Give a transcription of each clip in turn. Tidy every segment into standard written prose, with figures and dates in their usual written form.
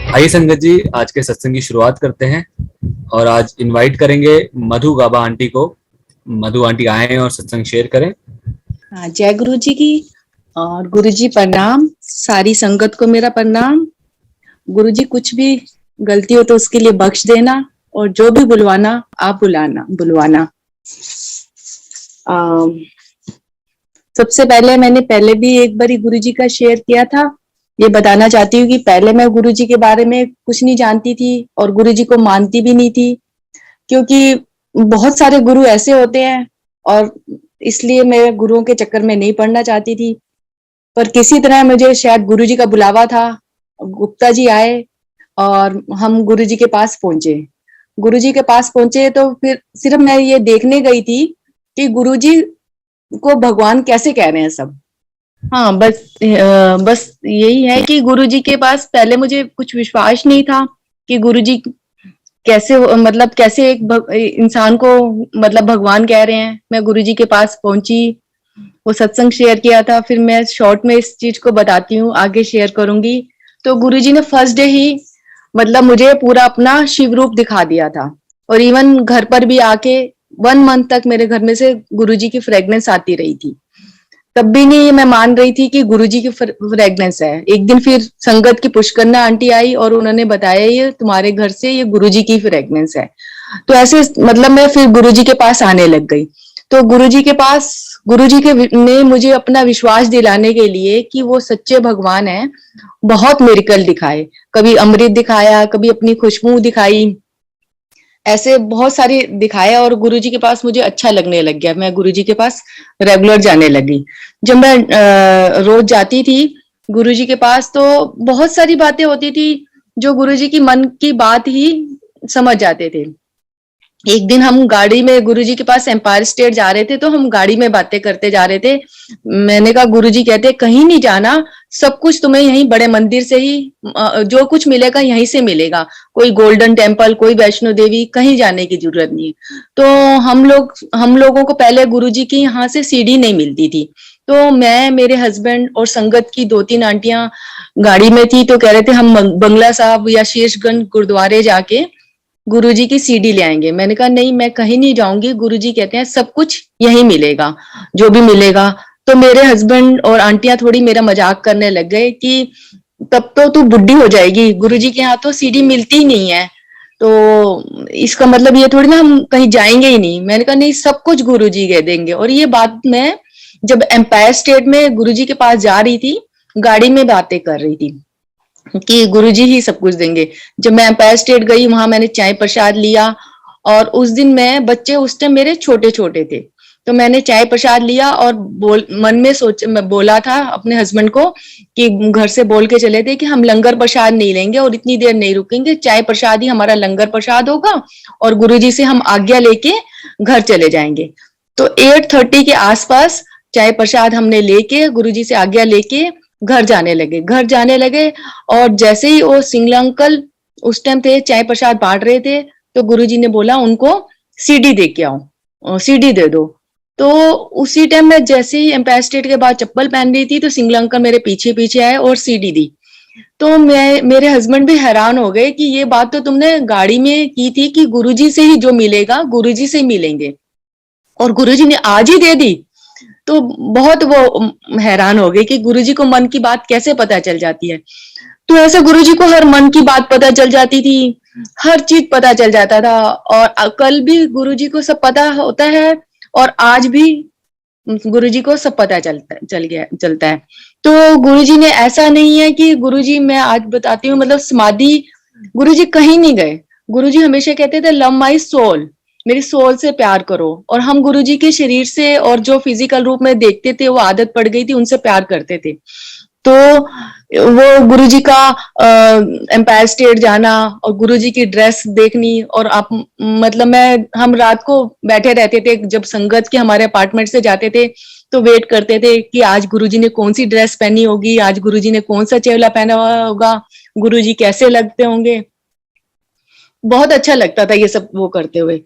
आइए संगत जी, आज के सत्संग की शुरुआत करते हैं और आज इनवाइट करेंगे मधु गाबा आंटी को। मधु आंटी आए और सत्संग शेयर करें। हाँ, जय गुरु जी की। और गुरु जी प्रणाम, सारी संगत को मेरा प्रणाम। गुरु जी कुछ भी गलती हो तो उसके लिए बख्श देना, और जो भी बुलवाना आप बुलवाना। सबसे पहले मैंने पहले भी एक बारी गुरु जी का शेयर किया था। ये बताना चाहती हूँ कि पहले मैं गुरु जी के बारे में कुछ नहीं जानती थी और गुरु जी को मानती भी नहीं थी, क्योंकि बहुत सारे गुरु ऐसे होते हैं, और इसलिए मैं गुरुओं के चक्कर में नहीं पड़ना चाहती थी। पर किसी तरह मुझे शायद गुरु जी का बुलावा था, गुप्ता जी आए और हम गुरु जी के पास पहुंचे। गुरु जी के पास पहुंचे तो फिर सिर्फ मैं ये देखने गई थी कि गुरु जी को भगवान कैसे कह रहे हैं सब। हाँ, बस यही है कि गुरु जी के पास पहले मुझे कुछ विश्वास नहीं था कि गुरु जी कैसे, मतलब कैसे एक इंसान को मतलब भगवान कह रहे हैं। मैं गुरु जी के पास पहुंची, वो सत्संग शेयर किया था। फिर मैं शॉर्ट में इस चीज को बताती हूँ, आगे शेयर करूंगी। तो गुरु जी ने फर्स्ट डे ही मतलब मुझे पूरा अपना शिव रूप दिखा दिया था, और इवन घर पर भी आके 1 मंथ तक मेरे घर में से गुरु जी की फ्रेग्रेंस आती रही थी। तब भी नहीं मैं मान रही थी कि गुरु जी की फ्रेग्रेंस है। एक दिन फिर संगत की पुष्करना आंटी आई और उन्होंने बताया ये तुम्हारे घर से ये गुरु जी की फ्रेग्रेंस है। तो ऐसे मतलब मैं फिर गुरु जी के पास आने लग गई। तो गुरु जी के पास गुरु जी के ने मुझे अपना विश्वास दिलाने के लिए कि वो सच्चे भगवान हैं, बहुत मिरेकल दिखाए। कभी अमृत दिखाया, कभी अपनी खुशबू दिखाई, ऐसे बहुत सारी दिखाया। और गुरुजी के पास मुझे अच्छा लगने लग गया, मैं गुरुजी के पास रेगुलर जाने लगी। जब मैं रोज जाती थी गुरुजी के पास तो बहुत सारी बातें होती थी जो गुरुजी की मन की बात ही समझ जाते थे। एक दिन हम गाड़ी में गुरुजी के पास एम्पायर स्टेट जा रहे थे, तो हम गाड़ी में बातें करते जा रहे थे। मैंने कहा गुरुजी कहते कहीं नहीं जाना, सब कुछ तुम्हें यहीं बड़े मंदिर से ही जो कुछ मिलेगा यहीं से मिलेगा। कोई गोल्डन टेम्पल, कोई वैष्णो देवी, कहीं जाने की जरूरत नहीं। तो हम लोगों को पहले गुरुजी की यहाँ से सीढ़ी नहीं मिलती थी। तो मैं, मेरे हस्बैंड और संगत की 2-3 आंटियां गाड़ी में थी, तो कह रहे थे हम बंगला साहब या शीशगंज गुरुद्वारे जाके गुरुजी की सीडी ले आएंगे। मैंने कहा नहीं, मैं कहीं नहीं जाऊंगी, गुरुजी कहते हैं सब कुछ यहीं मिलेगा, जो भी मिलेगा। तो मेरे हस्बैंड और आंटियां थोड़ी मेरा मजाक करने लग गए कि तब तो तू बुढ़ी हो जाएगी, गुरुजी के यहाँ तो सीडी मिलती ही नहीं है, तो इसका मतलब ये थोड़ी ना हम कहीं जाएंगे ही नहीं। मैंने कहा नहीं, सब कुछ गुरुजी कह देंगे। और ये बात मैं जब एम्पायर स्टेट में गुरुजी के पास जा रही थी, गाड़ी में बातें कर रही थी कि गुरुजी ही सब कुछ देंगे। जब मैं एम्पायर स्टेट गई, वहां मैंने चाय प्रसाद लिया, और उस दिन मैं, बच्चे उस टाइम मेरे छोटे छोटे थे, तो मैंने चाय प्रसाद लिया और मन में मैं बोला था अपने हस्बैंड को कि घर से बोल के चले थे कि हम लंगर प्रसाद नहीं लेंगे और इतनी देर नहीं रुकेंगे, चाय प्रसाद ही हमारा लंगर प्रसाद होगा, और गुरुजी से हम आज्ञा लेके घर चले जाएंगे। तो 8:30 के आसपास चाय प्रसाद हमने लेके, गुरुजी से आज्ञा लेके घर जाने लगे। और जैसे ही वो सिंगला अंकल उस टाइम थे, चाय प्रसाद बांट रहे थे, तो गुरुजी ने बोला उनको सीडी दे के आओ, सीडी दे दो। तो उसी टाइम मैं जैसे ही एम्पायर स्टेट के बाद चप्पल पहन रही थी, तो सिंगला अंकल मेरे पीछे पीछे आए और सीडी दी। तो मेरे हस्बैंड भी हैरान हो गए कि ये बात तो तुमने गाड़ी में की थी कि गुरुजी से ही जो मिलेगा गुरुजी से ही मिलेंगे, और गुरुजी ने आज ही दे दी। तो बहुत वो हैरान हो गए कि गुरुजी को मन की बात कैसे पता चल जाती है। तो ऐसे गुरुजी को हर मन की बात पता चल जाती थी, हर चीज पता चल जाता था। और कल भी गुरुजी को सब पता होता है, और आज भी गुरुजी को सब पता चलता है। तो गुरुजी ने, ऐसा नहीं है कि गुरुजी, मैं आज बताती हूँ, मतलब समाधि गुरुजी कहीं नहीं गए। गुरुजी हमेशा कहते थे लव माई सोल, मेरी सोल से प्यार करो। और हम गुरुजी के शरीर से और जो फिजिकल रूप में देखते थे, वो आदत पड़ गई थी, उनसे प्यार करते थे। तो वो गुरुजी का एम्पायर स्टेट जाना और गुरुजी की ड्रेस देखनी, और आप मतलब हम रात को बैठे रहते थे, जब संगत के हमारे अपार्टमेंट से जाते थे तो वेट करते थे कि आज गुरुजी ने कौन सी ड्रेस पहनी होगी, आज गुरुजी ने कौन सा चेवला पहना हुआ होगा, गुरुजी कैसे लगते होंगे। बहुत अच्छा लगता था ये सब वो करते हुए।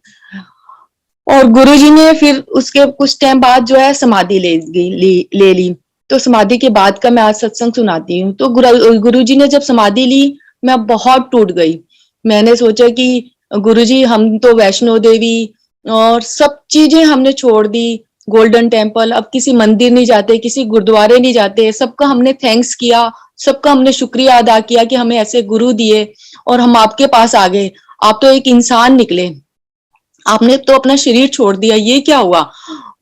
और गुरुजी ने फिर उसके कुछ टाइम बाद जो है समाधि ले ली। तो समाधि के बाद का मैं आज सत्संग सुनाती हूँ। तो गुरुजी ने जब समाधि ली मैं बहुत टूट गई। मैंने सोचा कि गुरुजी हम तो वैष्णो देवी और सब चीजें हमने छोड़ दी, गोल्डन टेम्पल, अब किसी मंदिर नहीं जाते, किसी गुरुद्वारे नहीं जाते, सबका हमने थैंक्स किया, सबका हमने शुक्रिया अदा किया कि हमें ऐसे गुरु दिए और हम आपके पास आ गए। आप तो एक इंसान निकले, आपने तो अपना शरीर छोड़ दिया, ये क्या हुआ।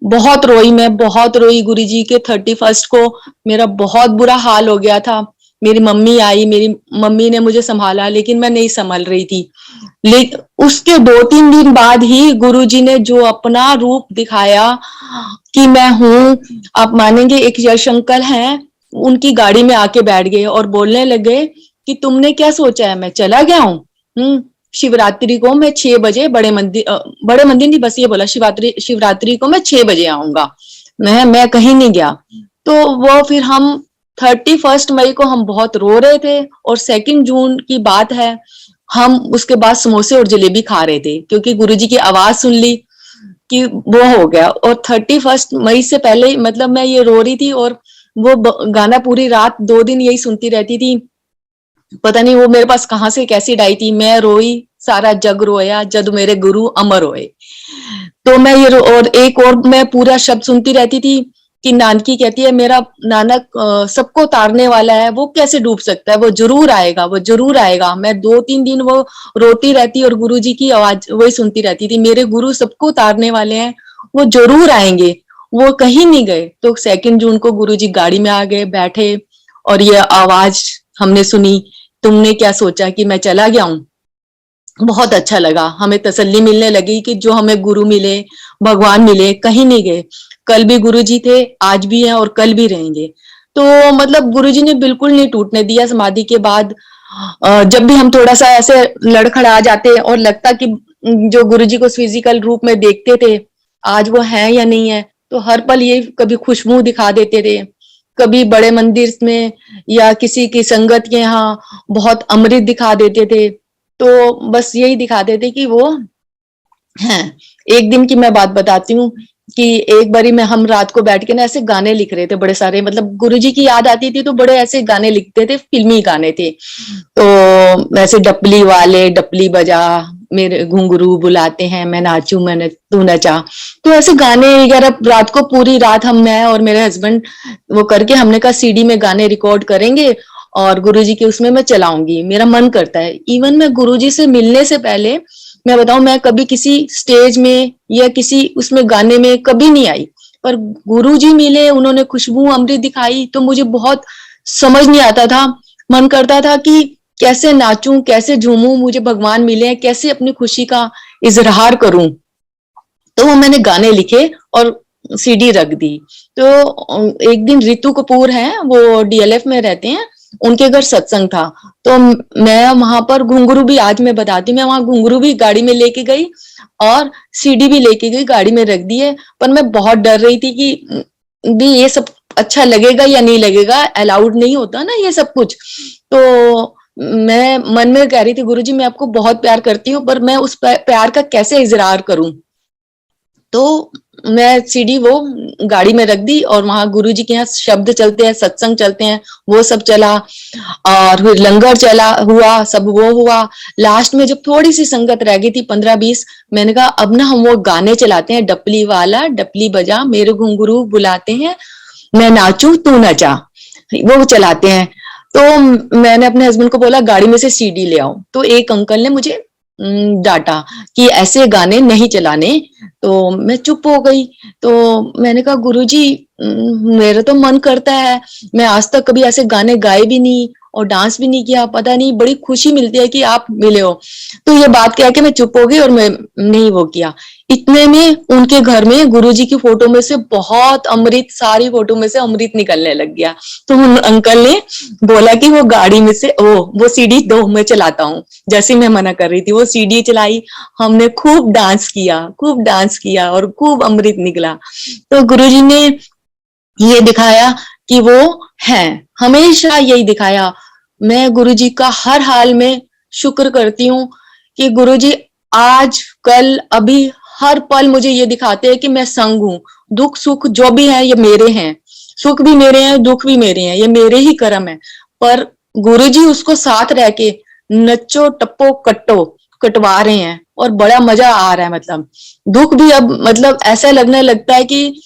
बहुत रोई, मैं बहुत रोई। गुरुजी के 31st को मेरा बहुत बुरा हाल हो गया था। मेरी मम्मी आई, मेरी मम्मी ने मुझे संभाला, लेकिन मैं नहीं संभल रही थी। लेकिन उसके 2-3 दिन बाद ही गुरुजी ने जो अपना रूप दिखाया कि मैं हूं, आप मानेंगे, एक यश अंकल हैं, उनकी गाड़ी में आके बैठ गए और बोलने लगे कि तुमने क्या सोचा है मैं चला गया हूँ। शिवरात्रि को मैं 6 बजे बड़े मंदिर नहीं, बस ये बोला शिवरात्रि को मैं 6 बजे आऊंगा। मैं कहीं नहीं गया। तो वो फिर हम 31 मई को हम बहुत रो रहे थे, और 2 जून की बात है, हम उसके बाद समोसे और जलेबी खा रहे थे क्योंकि गुरुजी की आवाज सुन ली कि वो हो गया। और 31 मई से पहले मतलब मैं ये रो रही थी, और वो गाना पूरी रात 2 दिन यही सुनती रहती थी। पता नहीं वो मेरे पास कहाँ से कैसी आई थी, मैं रोई सारा जग रोया जद मेरे गुरु अमर होए। तो मैं ये और एक और मैं पूरा शब्द सुनती रहती थी कि नानकी कहती है मेरा नानक सबको तारने वाला है, वो कैसे डूब सकता है, वो जरूर आएगा, वो जरूर आएगा। मैं 2-3 दिन वो रोती रहती और गुरुजी की आवाज वही सुनती रहती थी, मेरे गुरु सबको तारने वाले हैं, वो जरूर आएंगे। वो कहीं नहीं गए। तो 2 जून को गुरुजी गाड़ी में आ गए, बैठे, और ये आवाज हमने सुनी, तुमने क्या सोचा कि मैं चला गया हूँ। बहुत अच्छा लगा, हमें तसल्ली मिलने लगी कि जो हमें गुरु मिले, भगवान मिले, कहीं नहीं गए। कल भी गुरु जी थे, आज भी हैं और कल भी रहेंगे। तो मतलब गुरु जी ने बिल्कुल नहीं टूटने दिया समाधि के बाद। जब भी हम थोड़ा सा ऐसे लड़खड़ा जाते और लगता कि जो गुरु जी को फिजिकल रूप में देखते थे आज वो है या नहीं है, तो हर पल ये कभी खुशबू दिखा देते थे, कभी बड़े मंदिर में या किसी की संगत के यहाँ बहुत अमृत दिखा देते थे। तो बस यही दिखाते थे कि वो हैं। एक दिन की मैं बात बताती हूँ कि एक बारी में हम रात को बैठ के ना ऐसे गाने लिख रहे थे बड़े सारे, मतलब गुरुजी की याद आती थी तो बड़े ऐसे गाने लिखते थे, फिल्मी गाने थे। तो ऐसे डपली वाले डपली बजा, मेरे घुंघरू बुलाते हैं, मैं नाचू मैंने तू नचा, तो ऐसे गाने वगैरह रात को पूरी रात हम, मैं और मेरे हस्बैंड वो करके हमने कहा सीडी में गाने रिकॉर्ड करेंगे और गुरुजी के उसमें मैं चलाऊंगी, मेरा मन करता है। इवन मैं गुरुजी से मिलने से पहले मैं बताऊं, मैं कभी किसी स्टेज में या किसी उसमें गाने में कभी नहीं आई, पर गुरुजी मिले, उन्होंने खुशबू अमृत दिखाई तो मुझे बहुत समझ नहीं आता था। मन करता था कि कैसे नाचूं, कैसे झूमूं, मुझे भगवान मिले, कैसे अपनी खुशी का इजहार करूं। तो वो मैंने गाने लिखे और सीडी रख दी। तो एक दिन रितु कपूर हैं, वो डीएलएफ में रहते हैं, उनके घर सत्संग था। तो मैं वहां पर घुंघरू भी, आज मैं बताती, मैं वहां घुंघरू भी गाड़ी में लेके गई और सीडी भी लेके गई, गाड़ी में रख दी है। पर मैं बहुत डर रही थी कि भी ये सब अच्छा लगेगा या नहीं लगेगा, अलाउड नहीं होता ना ये सब कुछ। तो मैं मन में कह रही थी गुरुजी मैं आपको बहुत प्यार करती हूँ, पर मैं उस प्यार का कैसे इजहार करूं। तो मैं सीडी वो गाड़ी में रख दी और वहां गुरुजी के यहाँ शब्द चलते हैं, सत्संग चलते हैं, वो सब चला, और फिर लंगर चला हुआ, सब वो हुआ। लास्ट में जब थोड़ी सी संगत रह गई थी 15-20, मैंने कहा अब ना हम वो गाने चलाते हैं, डपली वाला डपली बजा, मेरे घुंघरू बुलाते हैं, मैं नाचू तू नचा, वो चलाते हैं। तो मैंने अपने हस्बैंड को बोला गाड़ी में से सीडी ले आओ। तो एक अंकल ने मुझे डांटा कि ऐसे गाने नहीं चलाने। तो मैं चुप हो गई। तो मैंने कहा गुरुजी मेरा तो मन करता है, मैं आज तक कभी ऐसे गाने गाए भी नहीं और डांस भी नहीं किया, पता नहीं बड़ी खुशी मिलती है कि आप मिले हो। तो ये बात कह के मैं चुप हो गई और मैं नहीं वो किया। इतने में उनके घर में गुरुजी की फोटो में से बहुत अमृत, सारी फोटो में से अमृत निकलने लग गया। तो उन अंकल ने बोला कि वो गाड़ी में से वो सीडी दो, मैं चलाता हूँ। जैसे मैं मना कर रही थी वो सीडी चलाई, हमने खूब डांस किया, खूब डांस किया और खूब अमृत निकला। तो गुरुजी ने ये दिखाया कि वो है, हमेशा यही दिखाया। मैं गुरुजी का हर हाल में शुक्र करती हूँ कि गुरुजी आज कल अभी हर पल मुझे ये दिखाते हैं कि मैं संग हूँ। दुख सुख जो भी है ये मेरे हैं, सुख भी मेरे हैं, दुख भी मेरे हैं, ये मेरे ही कर्म है। पर गुरुजी उसको साथ रह के नच्चो टप्पो कट्टो कटवा रहे हैं और बड़ा मजा आ रहा है। मतलब दुख भी अब मतलब ऐसा लगने लगता है कि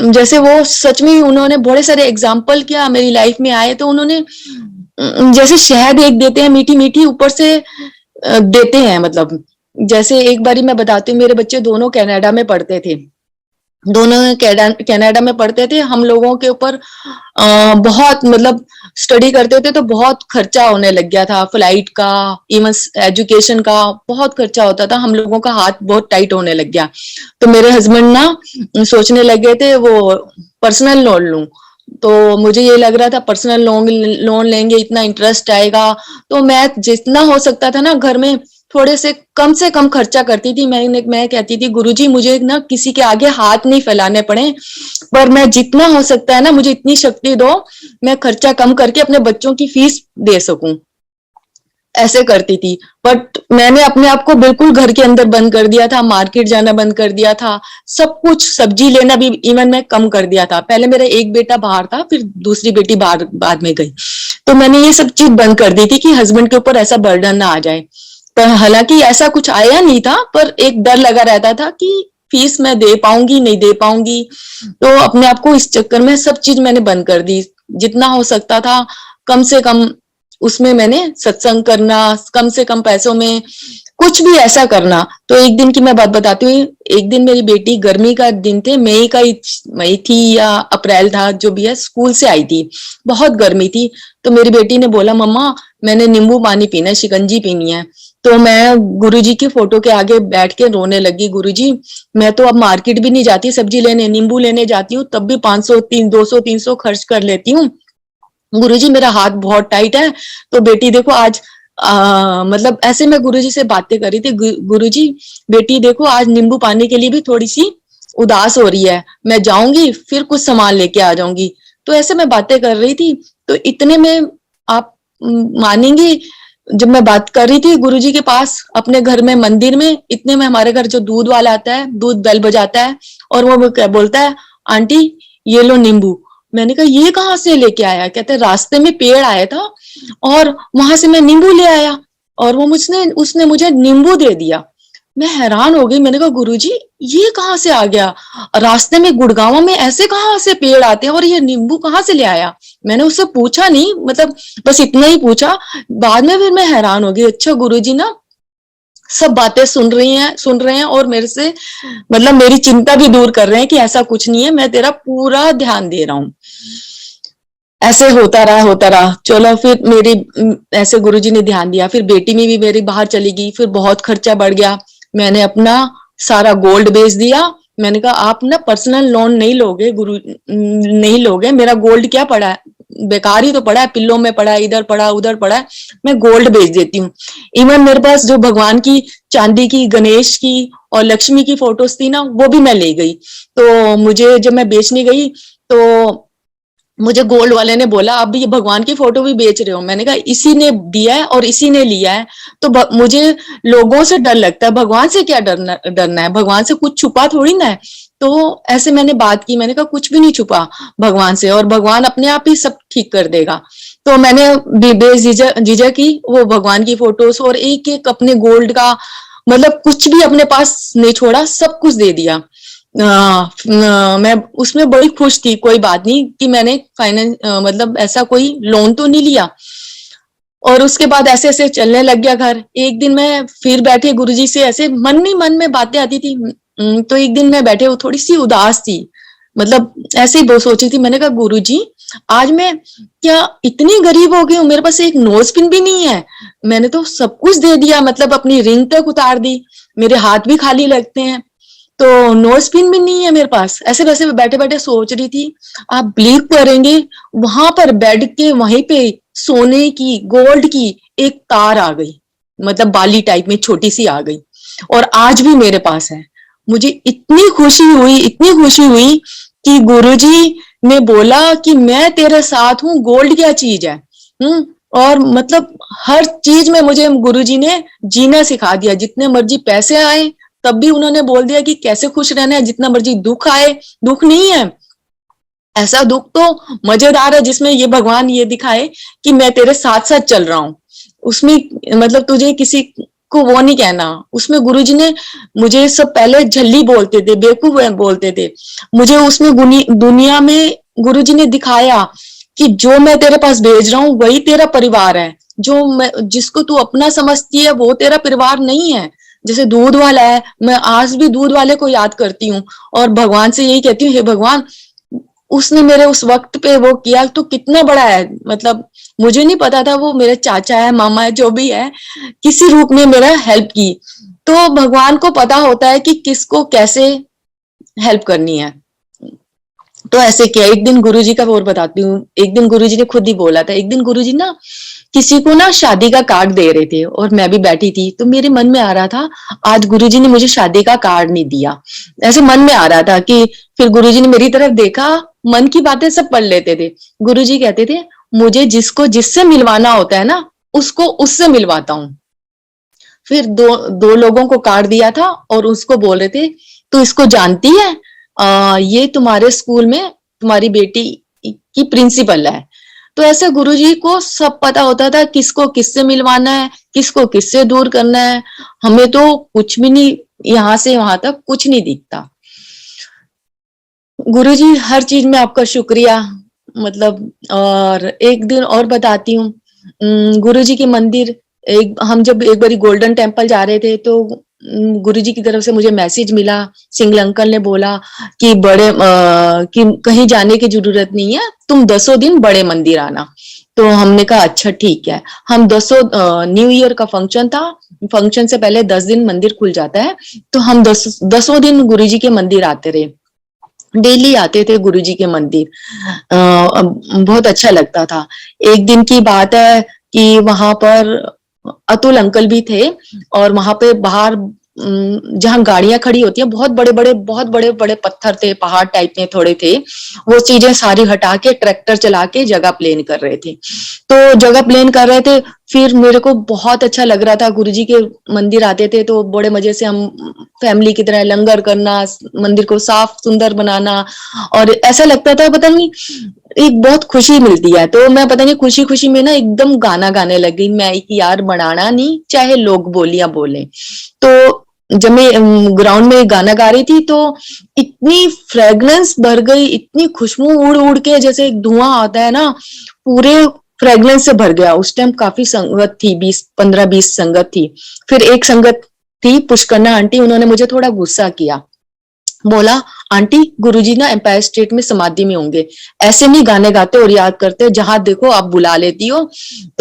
जैसे वो सच में उन्होंने बड़े सारे एग्जाम्पल किया मेरी लाइफ में आए, तो उन्होंने जैसे शहद एक देते हैं मीठी मीठी, ऊपर से देते हैं। मतलब जैसे एक बारी मैं बताती हूँ, मेरे बच्चे दोनों कनाडा में पढ़ते थे, दोनों कनाडा में पढ़ते थे। हम लोगों के ऊपर बहुत मतलब स्टडी करते थे तो बहुत खर्चा होने लग गया था, फ्लाइट का, इवन एजुकेशन का बहुत खर्चा होता था। हम लोगों का हाथ बहुत टाइट होने लग गया। तो मेरे हस्बैंड ना सोचने लगे थे वो पर्सनल लोन लूं। तो मुझे ये लग रहा था पर्सनल लोन लोन लेंगे इतना इंटरेस्ट आएगा। तो मैं जितना हो सकता था ना घर में थोड़े से कम खर्चा करती थी। मैं कहती थी गुरुजी मुझे ना किसी के आगे हाथ नहीं फैलाने पड़े, पर मैं जितना हो सकता है ना मुझे इतनी शक्ति दो, मैं खर्चा कम करके अपने बच्चों की फीस दे सकूं। ऐसे करती थी। बट मैंने अपने आप को बिल्कुल घर के अंदर बंद कर दिया था, मार्केट जाना बंद कर दिया था, सब कुछ सब्जी लेना भी इवन मैं कम कर दिया था। पहले मेरा एक बेटा बाहर था, फिर दूसरी बेटी बाहर बाद में गई। तो मैंने ये सब चीज बंद कर दी थी कि हस्बैंड के ऊपर ऐसा बर्डन ना आ जाए। पर हालांकि ऐसा कुछ आया नहीं था, पर एक डर लगा रहता था कि फीस मैं दे पाऊंगी नहीं दे पाऊंगी। तो अपने आप को इस चक्कर में सब चीज मैंने बंद कर दी। जितना हो सकता था कम से कम उसमें मैंने सत्संग करना, कम से कम पैसों में कुछ भी ऐसा करना। तो एक दिन की मैं बात बताती हूँ। एक दिन मेरी बेटी, गर्मी का दिन थे, मई थी या अप्रैल था जो भी है, स्कूल से आई थी, बहुत गर्मी थी। तो मेरी बेटी ने बोला मम्मा मैंने नींबू पानी पीना है, शिकंजी पीनी है। तो मैं गुरुजी की फोटो के आगे बैठ के रोने लगी, गुरुजी मैं तो अब मार्केट भी नहीं जाती सब्जी लेने, नींबू लेने जाती हूँ तब भी 500 200 300 खर्च कर लेती हूँ। गुरुजी मेरा हाथ बहुत टाइट है। तो बेटी देखो आज मतलब ऐसे मैं गुरुजी से बातें कर रही थी, गुरुजी बेटी देखो आज नींबू पानी के लिए भी थोड़ी सी उदास हो रही है, मैं जाऊंगी फिर कुछ सामान लेके आ जाऊंगी। तो ऐसे मैं बातें कर रही थी। तो इतने में आप मानेंगी, जब मैं बात कर रही थी गुरुजी के पास अपने घर में मंदिर में, इतने में हमारे घर जो दूध वाला आता है, दूध बेल बजाता है और वो क्या बोलता है, आंटी ये लो नींबू। मैंने कहा ये कहाँ से लेके आया? कहते रास्ते में पेड़ आया था और वहां से मैं नींबू ले आया और वो मुझने उसने मुझे नींबू दे दिया। मैं हैरान हो गई, मैंने कहा गुरुजी ये कहाँ से आ गया? रास्ते में गुड़गांव में ऐसे कहाँ से पेड़ आते हैं और ये नींबू कहाँ से ले आया? मैंने उससे पूछा नहीं, मतलब बस इतना ही पूछा। बाद में फिर मैं हैरान हो गई, अच्छा गुरुजी ना सब बातें सुन रहे हैं और मेरे से मतलब मेरी चिंता भी दूर कर रहे हैं कि ऐसा कुछ नहीं है, मैं तेरा पूरा ध्यान दे रहा हूँ। ऐसे होता रहा। चलो फिर मेरी ऐसे गुरुजी ने ध्यान दिया। फिर बेटी में भी मेरी बाहर चली गई, फिर बहुत खर्चा बढ़ गया। मैंने अपना सारा गोल्ड बेच दिया। मैंने कहा आप ना पर्सनल लोन नहीं लोगे गुरु, नहीं लोगे, मेरा गोल्ड क्या पड़ा है, बेकार ही तो पड़ा है, पिल्लों में पड़ा है, इधर पड़ा उधर पड़ा है, मैं गोल्ड बेच देती हूँ। इवन मेरे पास जो भगवान की चांदी की, गणेश की और लक्ष्मी की फोटोज थी ना, वो भी मैं ले गई। तो मुझे जब मैं बेचने गई तो मुझे गोल्ड वाले ने बोला आप भी ये भगवान की फोटो भी बेच रहे हो? मैंने कहा इसी ने दिया है और इसी ने लिया है। तो मुझे लोगों से डर लगता है, भगवान से क्या डरना है, भगवान से कुछ छुपा थोड़ी ना है। तो ऐसे मैंने बात की, मैंने कहा कुछ भी नहीं छुपा भगवान से और भगवान अपने आप ही सब ठीक कर देगा। तो मैंने बेझिझक की वो भगवान की फोटोज और एक एक अपने गोल्ड का, मतलब कुछ भी अपने पास नहीं छोड़ा, सब कुछ दे दिया। मैं उसमें बड़ी खुश थी। कोई बात नहीं कि मैंने फाइनेंस मतलब ऐसा कोई लोन तो नहीं लिया। और उसके बाद ऐसे ऐसे चलने लग गया घर। एक दिन मैं फिर बैठे गुरुजी से, ऐसे मन ही मन में बातें आती थी। तो एक दिन मैं बैठे वो थोड़ी सी उदास थी, मतलब ऐसे ही बहुत सोची थी। मैंने कहा गुरुजी आज मैं क्या इतनी गरीब हो गई हूँ, मेरे पास एक नोज पिन भी नहीं है, मैंने तो सब कुछ दे दिया, मतलब अपनी रिंग तक उतार दी, मेरे हाथ भी खाली लगते हैं, तो नोज पिन भी नहीं है मेरे पास। ऐसे वैसे बैठे बैठे सोच रही थी। आप बिलीव करेंगे वहां पर बेड के वहीं पे सोने की, गोल्ड की एक तार आ गई, मतलब बाली टाइप में छोटी सी आ गई और आज भी मेरे पास है। मुझे इतनी खुशी हुई, इतनी खुशी हुई कि गुरुजी ने बोला कि मैं तेरे साथ हूँ, गोल्ड क्या चीज है। और मतलब हर चीज में मुझे गुरुजी ने जीना सिखा दिया। जितने मर्जी पैसे आए तब भी उन्होंने बोल दिया कि कैसे खुश रहना है, जितना मर्जी दुख आए, दुख नहीं है, ऐसा दुख तो मजेदार है जिसमें ये भगवान ये दिखाए कि मैं तेरे साथ साथ चल रहा हूँ। उसमें मतलब तुझे किसी को वो नहीं कहना। उसमें गुरुजी ने मुझे सब पहले झल्ली बोलते थे, बेवकूफ बोलते थे। मुझे उसमें दुनिया में गुरुजी ने दिखाया कि जो मैं तेरे पास भेज रहा हूँ वही तेरा परिवार है। जो मैं जिसको तू अपना समझती है वो तेरा परिवार नहीं है। जैसे दूध वाला है, मैं आज भी दूध वाले को याद करती हूँ और भगवान से यही कहती हूँ, हे भगवान, उसने मेरे उस वक्त पे वो किया तो कितना बड़ा है। मतलब मुझे नहीं पता था वो मेरे चाचा है, मामा है, जो भी है, किसी रूप में मेरा हेल्प की। तो भगवान को पता होता है कि किसको कैसे हेल्प करनी है। तो ऐसे किया। एक दिन गुरुजी का और बताती हूँ। एक दिन गुरुजी ने खुद ही बोला था। एक दिन गुरुजी ना किसी को ना शादी का कार्ड दे रहे थे और मैं भी बैठी थी, तो मेरे मन में आ रहा था आज गुरुजी ने मुझे शादी का कार्ड नहीं दिया। ऐसे मन में आ रहा था कि फिर गुरुजी ने मेरी तरफ देखा, मन की बातें सब पढ़ लेते थे। गुरुजी कहते थे मुझे जिसको जिससे मिलवाना होता है ना उसको उससे मिलवाता हूँ। फिर दो दो लोगों को कार्ड दिया था और उसको बोल रहे थे तू इसको जानती है, ये तुम्हारे स्कूल में तुम्हारी बेटी की प्रिंसिपल है। तो ऐसे गुरुजी को सब पता होता था किसको किससे मिलवाना है, किसको किससे दूर करना है। हमें तो कुछ भी नहीं, यहाँ से वहां तक कुछ नहीं दिखता। गुरुजी हर चीज में आपका शुक्रिया। मतलब और एक दिन और बताती हूँ। गुरुजी के मंदिर, एक हम जब एक बारी गोल्डन टेम्पल जा रहे थे तो गुरुजी की तरफ से मुझे मैसेज मिला। सिंगल अंकल ने बोला कि कि कहीं जाने की जरूरत नहीं है, तुम 10 दिन बड़े मंदिर आना। तो हमने कहा अच्छा ठीक है। हम न्यू ईयर का फंक्शन था, फंक्शन से पहले 10 दिन मंदिर खुल जाता है, तो हम 10 दिन गुरुजी के मंदिर आते रहे। डेली आते थे गुरुजी के मंदिर। बहुत अच्छा लगता था। एक दिन की बात है कि वहां पर अतुल अंकल भी थे और वहां पे बाहर जहाँ गाड़ियां खड़ी होती है, बहुत बड़े बड़े पत्थर थे, पहाड़ टाइप में थोड़े थे। वो चीजें सारी हटा के ट्रैक्टर चला के जगह प्लेन कर रहे थे। तो जगह प्लेन कर रहे थे। फिर मेरे को बहुत अच्छा लग रहा था। गुरुजी के मंदिर आते थे तो बड़े मजे से हम फैमिली की तरह लंगर करना, मंदिर को साफ सुंदर बनाना, और ऐसा लगता था पता नहीं एक बहुत खुशी मिलती है। तो मैं पता नहीं खुशी खुशी में ना एकदम गाना गाने लग गई मैं कि यार बनाना नहीं, चाहे लोग बोलियां बोले। तो जब मैं ग्राउंड में गाना गा रही थी तो इतनी फ्रेग्रेंस भर गई, इतनी खुशबू उड़ उड़ के जैसे एक धुआं आता है ना, पूरे फ्रेग्रेंस से भर गया। उस टाइम काफी संगत थी, 15-20 संगत थी। फिर एक संगत थी पुष्करना आंटी, उन्होंने मुझे थोड़ा गुस्सा किया। बोला आंटी गुरुजी ना एम्पायर स्टेट में समाधि में होंगे, ऐसे नहीं गाने गाते और याद करते, जहां देखो आप बुला लेती हो,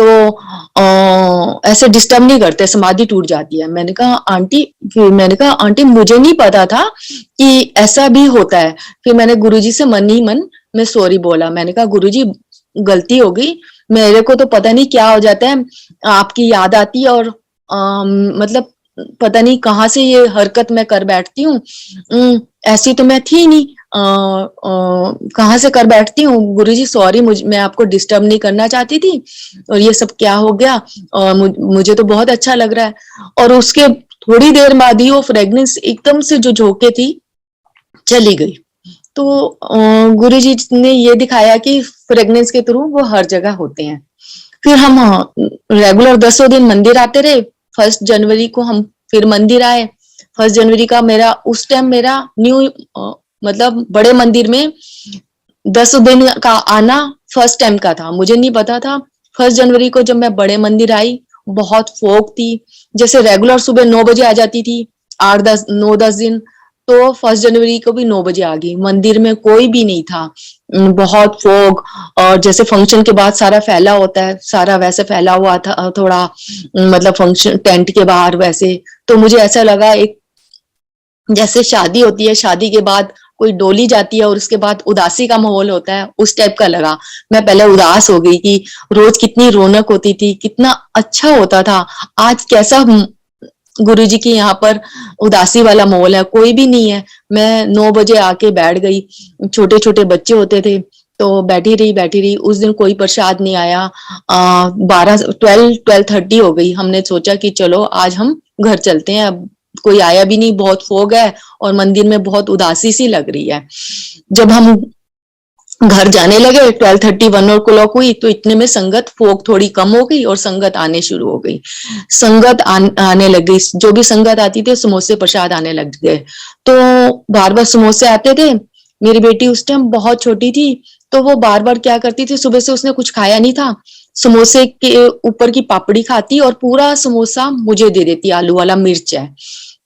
तो ऐसे डिस्टर्ब नहीं करते, समाधि टूट जाती है। मैंने कहा आंटी मुझे नहीं पता था कि ऐसा भी होता है। फिर मैंने गुरुजी से मन ही मन में सॉरी बोला। मैंने कहा गुरुजी गलती हो गई, मेरे को तो पता नहीं क्या हो जाता है, आपकी याद आती है और मतलब पता नहीं कहाँ से ये हरकत मैं कर बैठती हूँ। ऐसी तो मैं थी नहीं, कहाँ से कर बैठती हूँ। गुरुजी सॉरी, मैं आपको डिस्टर्ब नहीं करना चाहती थी और ये सब क्या हो गया, और मुझे तो बहुत अच्छा लग रहा है। और उसके थोड़ी देर बाद ही वो फ्रेग्रेंस एकदम से जो झोंके थी चली गई। तो गुरुजी ने ये दिखाया कि फ्रेग्रेंस के थ्रू वो हर जगह होते हैं। फिर हम रेगुलर 10 दिन मंदिर आते रहे। 1 जनवरी को हम फिर मंदिर आए। 1 जनवरी का मेरा उस टाइम मेरा न्यू मतलब बड़े मंदिर में 10 दिन का आना फर्स्ट टाइम का था, मुझे नहीं पता था। 1 जनवरी को जब मैं बड़े मंदिर आई, बहुत फोक थी। जैसे रेगुलर सुबह 9 बजे आ जाती थी 8-10 9-10 दिन, तो 1 जनवरी को भी 9 बजे आ गई। मंदिर में कोई भी नहीं था, बहुत फोग। और जैसे फंक्शन के बाद सारा फैला होता है, सारा वैसे फैला हुआ था थोड़ा, मतलब फंक्शन टेंट के बाहर वैसे। तो मुझे ऐसा लगा एक जैसे शादी होती है, शादी के बाद कोई डोली जाती है और उसके बाद उदासी का माहौल होता है, उस टाइप का लगा। मैं पहले उदास हो गई कि रोज कितनी रौनक होती थी, कितना अच्छा होता था, आज कैसा गुरुजी के यहाँ पर उदासी वाला माहौल है, कोई भी नहीं है। मैं 9 बजे आके बैठ गई। छोटे छोटे बच्चे होते थे तो बैठी रही। उस दिन कोई प्रसाद नहीं आया। 12:30 हो गई। हमने सोचा कि चलो आज हम घर चलते हैं, अब कोई आया भी नहीं, बहुत फोग है और मंदिर में बहुत उदासी सी लग रही है। जब हम घर जाने लगे, 12:30 1 o'clock हुई तो इतने में संगत फोक थोड़ी कम हो गई और संगत आने शुरू हो गई। संगत आने लग गई, जो भी संगत आती थी समोसे प्रसाद आने लग गए। तो बार बार समोसे आते थे। मेरी बेटी उस टाइम बहुत छोटी थी, तो वो बार बार क्या करती थी, सुबह से उसने कुछ खाया नहीं था, समोसे के ऊपर की पापड़ी खाती और पूरा समोसा मुझे दे देती, आलू वाला मिर्च है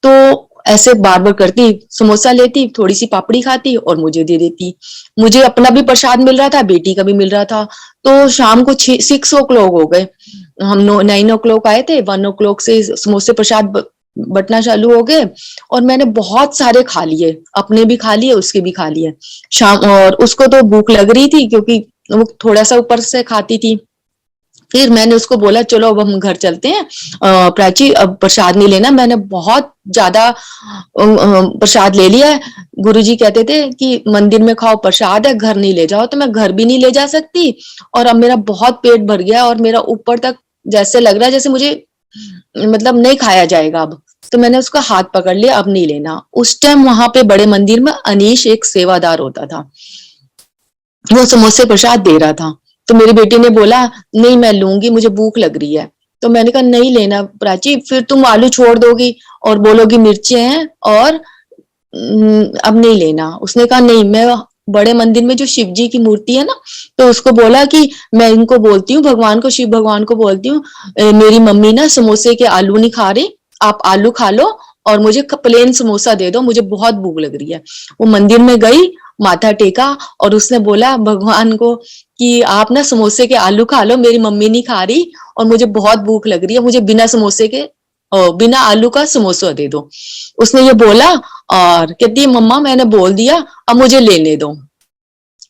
तो ऐसे बार बार करती, समोसा लेती, थोड़ी सी पापड़ी खाती और मुझे दे देती। मुझे अपना भी प्रसाद मिल रहा था, बेटी का भी मिल रहा था। तो शाम को 6 o'clock हो गए, हम 9 o'clock आए थे, 1 o'clock से समोसे प्रसाद बटना चालू हो गए और मैंने बहुत सारे खा लिए, अपने भी खा लिए, उसके भी खा लिए शाम। और उसको तो भूख लग रही थी क्योंकि वो थोड़ा सा ऊपर से खाती थी। फिर मैंने उसको बोला चलो अब हम घर चलते हैं, प्राची अब प्रसाद नहीं लेना, मैंने बहुत ज्यादा प्रसाद ले लिया है। गुरुजी कहते थे कि मंदिर में खाओ प्रसाद है, घर नहीं ले जाओ, तो मैं घर भी नहीं ले जा सकती और अब मेरा बहुत पेट भर गया और मेरा ऊपर तक जैसे लग रहा है जैसे मुझे मतलब नहीं खाया जाएगा अब। तो मैंने उसका हाथ पकड़ लिया, अब नहीं लेना। उस टाइम वहां पे बड़े मंदिर में अनीश एक सेवादार होता था, वो समोसे प्रसाद दे रहा था। तो मेरी बेटी ने बोला नहीं मैं लूंगी, मुझे भूख लग रही है। तो मैंने कहा नहीं लेना प्राची, फिर तुम आलू छोड़ दोगी और बोलोगी मिर्ची हैं और अब नहीं लेना। उसने कहा नहीं, मैं बड़े मंदिर में जो शिव जी की मूर्ति है ना, तो उसको बोला कि मैं इनको बोलती हूँ, भगवान को, शिव भगवान को बोलती हूँ, मेरी मम्मी ना समोसे के आलू नहीं खा रही, आप आलू खा लो और मुझे प्लेन समोसा दे दो, मुझे बहुत भूख लग रही है। वो मंदिर में गई, माथा टेका और उसने बोला भगवान को कि आप ना समोसे के आलू खा लो, मेरी मम्मी नहीं खा रही और मुझे बहुत भूख लग रही है, मुझे बिना समोसे के बिना आलू का समोसा दे दो। उसने ये बोला और कहती है मम्मा मैंने बोल दिया, अब मुझे लेने दो।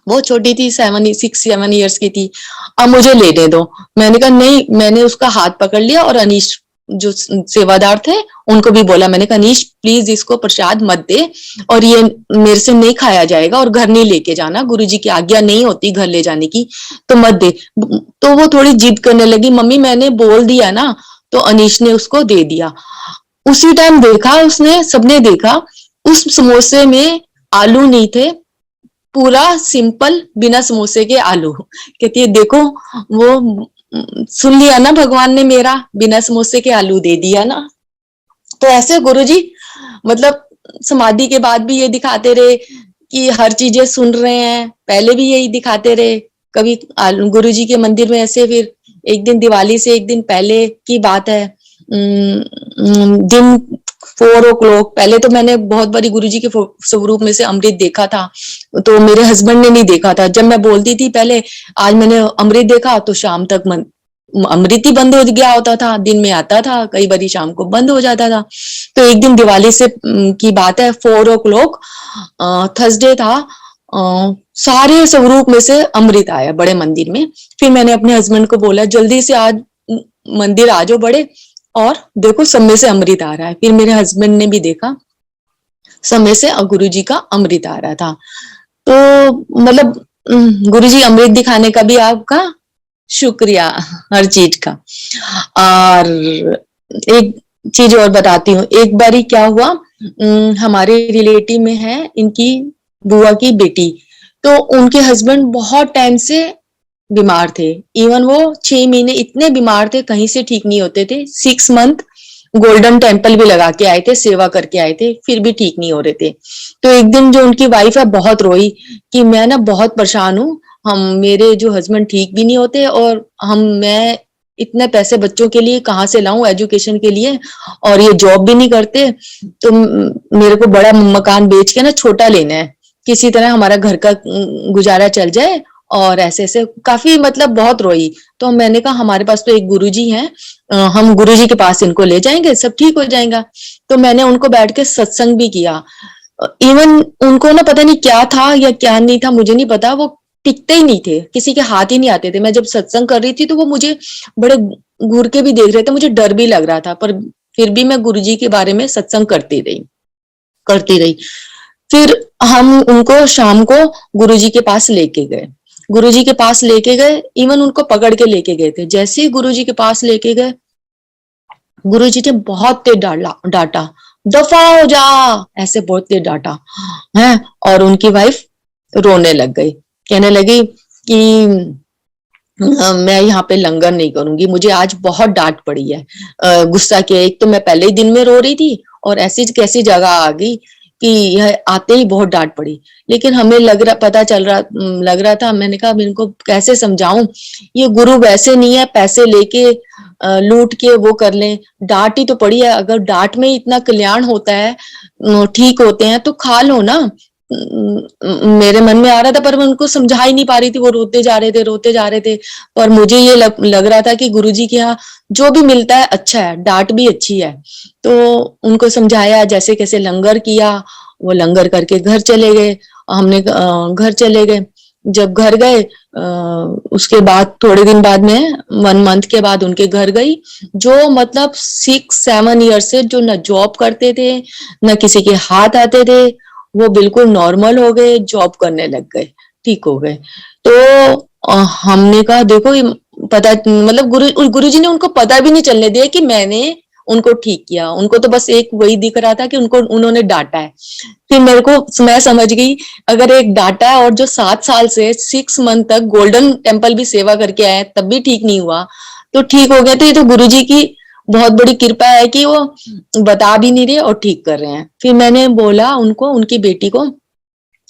वो छोटी थी, 6 7 ईयर्स की थी, अब मुझे लेने दो। मैंने कहा नहीं, मैंने उसका हाथ पकड़ लिया और अनीश जो सेवादार थे उनको भी बोला, मैंने कहा अनीश प्लीज इसको प्रसाद मत दे और ये मेरे से नहीं खाया जाएगा और घर नहीं लेके जाना, गुरुजी की आज्ञा नहीं होती घर ले जाने की, तो मत दे। तो वो थोड़ी जिद करने लगी, मम्मी मैंने बोल दिया ना। तो अनीश ने उसको दे दिया। उसी टाइम देखा उसने, सबने देखा उस समोसे में आलू नहीं थे, पूरा सिंपल बिना समोसे के आलू। कहती है देखो वो सुन लिया ना भगवान ने मेरा, बिना समोसे के आलू दे दिया ना। तो ऐसे गुरुजी मतलब समाधि के बाद भी ये दिखाते रहे कि हर चीजें सुन रहे हैं, पहले भी यही दिखाते रहे। कभी गुरुजी के मंदिर में ऐसे, फिर एक दिन दिवाली से एक दिन पहले की बात है, दिन 4 o'clock, पहले तो मैंने बहुत बारी गुरुजी के स्वरूप में से अमृत देखा था, तो मेरे हस्बैंड ने नहीं देखा था। जब मैं बोलती थी पहले, आज मैंने अमृत देखा, तो शाम तक अमृत ही बंद हो गया होता था, दिन में आता था, कई बारी शाम को बंद हो जाता था। तो एक दिन दिवाली से की बात है, 4 o'clock थर्सडे था, सारे स्वरूप में से अमृत आया बड़े मंदिर में। फिर मैंने अपने हस्बैंड को बोला जल्दी से आज मंदिर आ जाओ बड़े, और देखो समय से अमृत आ रहा है। फिर मेरे हस्बैंड ने भी देखा, समय से गुरुजी का अमृत आ रहा था। तो मतलब गुरुजी अमृत दिखाने का भी आपका शुक्रिया, हर चीज का। और एक चीज और बताती हूँ, एक बारी क्या हुआ, हमारे रिलेटिव में है इनकी बुआ की बेटी, तो उनके हस्बैंड बहुत टाइम से बीमार थे। इवन वो 6 महीने इतने बीमार थे, कहीं से ठीक नहीं होते थे। 6 मंथ गोल्डन टेम्पल भी लगा के आए थे, सेवा करके आए थे, फिर भी ठीक नहीं हो रहे थे। तो एक दिन जो उनकी वाइफ है बहुत रोई कि मैं ना बहुत परेशान हूँ, हम मेरे जो हस्बैंड ठीक भी नहीं होते और मैं इतने पैसे बच्चों के लिए कहाँ से लाऊं एजुकेशन के लिए, और ये जॉब भी नहीं करते, तो मेरे को बड़ा मकान बेच के ना छोटा लेना है, किसी तरह हमारा घर का गुजारा चल जाए। और ऐसे ऐसे काफी मतलब बहुत रोई। तो मैंने कहा हमारे पास तो एक गुरुजी हैं, हम गुरुजी के पास इनको ले जाएंगे, सब ठीक हो जाएगा। तो मैंने उनको बैठ के सत्संग भी किया। इवन उनको ना पता नहीं क्या था या क्या नहीं था, मुझे नहीं पता, वो टिकते ही नहीं थे, किसी के हाथ ही नहीं आते थे। मैं जब सत्संग कर रही थी तो वो मुझे बड़े घूर के भी देख रहे थे, मुझे डर भी लग रहा था, पर फिर भी मैं गुरुजी के बारे में सत्संग करती रही। फिर हम उनको शाम को गुरुजी के पास लेके गए, गुरुजी के पास लेके गए, इवन उनको पकड़ के लेके गए थे। जैसे ही गुरुजी के पास लेके गए, गुरुजी ने बहुत तेज डांटा, दफा हो जा, ऐसे बहुत तेज डांटा है। और उनकी वाइफ रोने लग गई। कहने लगी कि मैं यहाँ पे लंगर नहीं करूंगी, मुझे आज बहुत डांट पड़ी है। गुस्सा किया, एक तो मैं पहले ही दिन में रो रही थी और ऐसी कैसी जगह आ गई कि यह आते ही बहुत डांट पड़ी। लेकिन हमें लग रहा था, मैंने कहा अब इनको कैसे समझाऊं, ये गुरु वैसे नहीं है पैसे लेके लूट के वो कर लें। डांट ही तो पड़ी है, अगर डांट में इतना कल्याण होता है, ठीक होते हैं तो खा लो ना। मेरे मन में आ रहा था पर मैं उनको समझा ही नहीं पा रही थी, वो रोते जा रहे थे। पर मुझे ये लग रहा था कि गुरुजी के यहाँ जो भी मिलता है अच्छा है, डांट भी अच्छी है। तो उनको समझाया, जैसे कैसे लंगर किया, वो लंगर करके घर चले गए। हमने घर चले गए। जब घर गए उसके बाद थोड़े दिन बाद में 1 मंथ के बाद उनके घर गई। जो मतलब 6-7 ईयर से जो न जॉब करते थे न किसी के हाथ आते थे, वो बिल्कुल नॉर्मल हो गए, जॉब करने लग गए, ठीक हो गए। तो हमने कहा देखो पता मतलब गुरुजी ने उनको पता भी नहीं चलने दिया कि मैंने उनको ठीक किया। उनको तो बस एक वही दिख रहा था कि उनको उन्होंने डांटा है। फिर मैं समझ गई, अगर एक डांटा है और जो 7 साल से 6 मंथ तक गोल्डन टेम्पल भी सेवा करके आए तब भी ठीक नहीं हुआ, तो ठीक हो गया। तो ये तो गुरुजी की बहुत बड़ी कृपा है कि वो बता भी नहीं रहे और ठीक कर रहे हैं। फिर मैंने बोला उनको, उनकी बेटी को,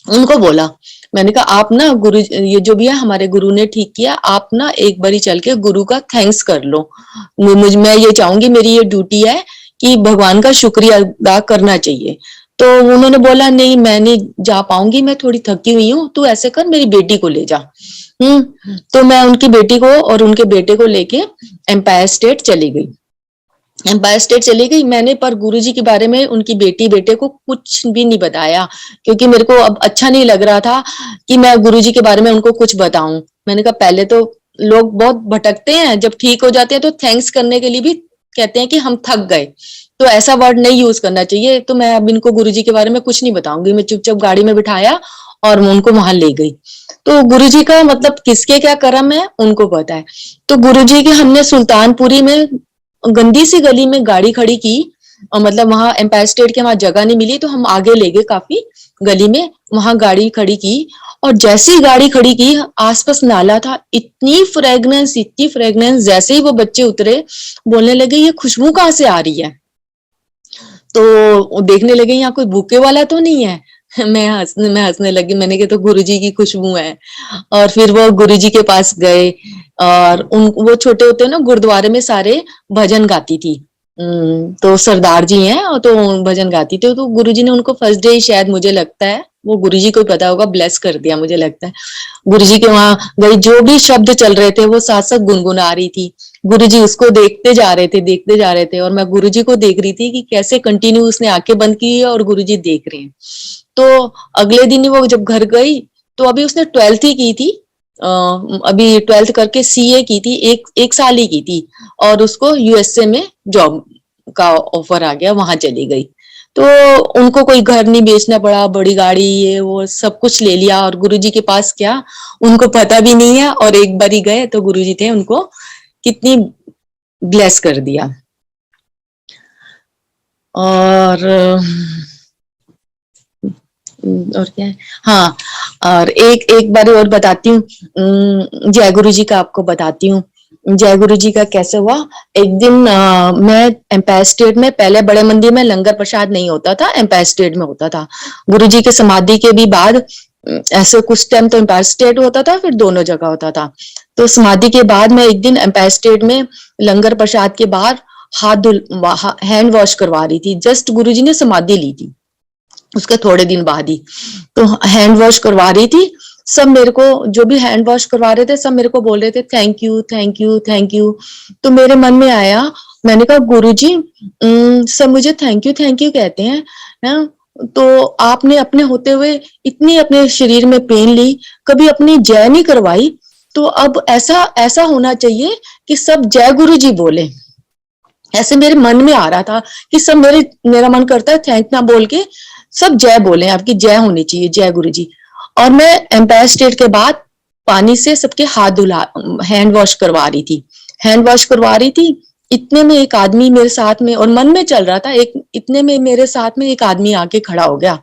उनको बोला, मैंने कहा आप ना गुरु, ये जो भी है हमारे गुरु ने ठीक किया, आप ना एक बारी चल के गुरु का थैंक्स कर लो। मैं ये चाहूंगी, मेरी ये ड्यूटी है कि भगवान का शुक्रिया अदा करना चाहिए। तो उन्होंने बोला नहीं मैं नहीं जा पाऊंगी, मैं थोड़ी थकी हुई हूँ, तू ऐसे कर मेरी बेटी को ले जा। तो मैं उनकी बेटी को और उनके बेटे को लेके एम्पायर स्टेट चली गई। एम्पायर स्टेट चली गई मैंने, पर गुरुजी के बारे में उनकी बेटी बेटे को कुछ भी नहीं बताया, क्योंकि मेरे को अब अच्छा नहीं लग रहा था कि मैं गुरुजी के बारे में उनको कुछ बताऊं। मैंने कहा पहले तो लोग बहुत भटकते हैं, जब ठीक हो जाते हैं तो थैंक्स करने के लिए भी कहते हैं कि हम थक गए, तो ऐसा वर्ड नहीं यूज करना चाहिए। तो मैं अब इनको गुरुजी के बारे में कुछ नहीं बताऊंगी। मैं चुपचाप गाड़ी में बिठाया और मैं उनको वहां ले गई। तो गुरुजी का मतलब किसके क्या कर्म है उनको पता है। तो गुरुजी के हमने सुल्तानपुरी में गंदी सी गली में गाड़ी खड़ी की, और मतलब वहां एम्पायर स्टेट के वहां जगह नहीं मिली तो हम आगे ले गए काफी गली में, वहां गाड़ी खड़ी की। और जैसी गाड़ी खड़ी की, आसपास नाला था, इतनी फ्रेगनेंस, जैसे ही वो बच्चे उतरे बोलने लगे ये खुशबू कहाँ से आ रही है। तो देखने लगे यहाँ कोई भूखे वाला तो नहीं है। मैं हंसने लगी, मैंने कहा तो गुरुजी की खुशबू है। और फिर वो गुरुजी के पास गए और वो छोटे होते ना गुरुद्वारे में सारे भजन गाती थी। तो सरदार जी हैं और तो भजन गाती थी। तो गुरुजी ने उनको फर्स्ट डे ही शायद मुझे लगता है, वो गुरुजी को पता होगा, ब्लेस कर दिया मुझे लगता है। गुरुजी के वहां गई, जो भी शब्द चल रहे थे वो साथ साथ गुनगुना रही थी। गुरुजी उसको देखते जा रहे थे और मैं गुरुजी को देख रही थी कि कैसे कंटिन्यू उसने आंखें बंद की है और गुरुजी देख रहे हैं। तो अगले दिन ही वो जब घर गई, तो अभी उसने 12th ही की थी, अभी 12th करके सीए की थी, एक साल ही की थी, और उसको यूएसए में जॉब का ऑफर आ गया, वहां चली गई। तो उनको कोई घर नहीं बेचना पड़ा, बड़ी गाड़ी ये वो सब कुछ ले लिया। और गुरुजी के पास क्या, उनको पता भी नहीं है, और एक बार ही गए तो गुरुजी थे, उनको कितनी ब्लेस कर दिया। और क्या है, हाँ, और एक बार और बताती हूँ, जय गुरु जी का आपको बताती हूँ। जय गुरु जी का कैसे हुआ, एक दिन मैं एम्पायर स्टेट में, पहले बड़े मंदिर में लंगर प्रसाद नहीं होता था, एम्पायर स्टेट में होता था। गुरु जी के समाधि के भी बाद ऐसे कुछ टाइम तो एम्पायर स्टेट होता था, फिर दोनों जगह होता था। तो समाधि के बाद मैं एक दिन एम्पायर स्टेट में लंगर प्रसाद के बाद हैंड वॉश करवा रही थी। जस्ट गुरु जी ने समाधि ली थी उसके थोड़े दिन बाद ही, तो हैंड वॉश करवा रही थी। सब मेरे को, जो भी हैंड वॉश करवा रहे थे, सब मेरे को बोल रहे थे thank you thank you thank you. तो मेरे मन में आया, मैंने कहा गुरुजी सब मुझे थैंक यू कहते हैं ना, तो आपने अपने होते हुए इतनी अपने शरीर में पेन ली, कभी अपनी जय नहीं करवाई, तो अब ऐसा ऐसा होना चाहिए कि सब जय गुरु जी बोले। ऐसे मेरे मन में आ रहा था कि सब मेरा मन करता है थैंक ना बोल के सब जय बोले, आपकी जय होनी चाहिए, जय गुरु जी। और मैं एम्पायर स्टेट के बाद पानी से सबके हाथ धुला, हैंड वॉश करवा रही थी, हैंड वॉश करवा रही थी। इतने में एक आदमी मेरे साथ में, और मन में चल रहा था, इतने में मेरे साथ में एक आदमी आके खड़ा हो गया,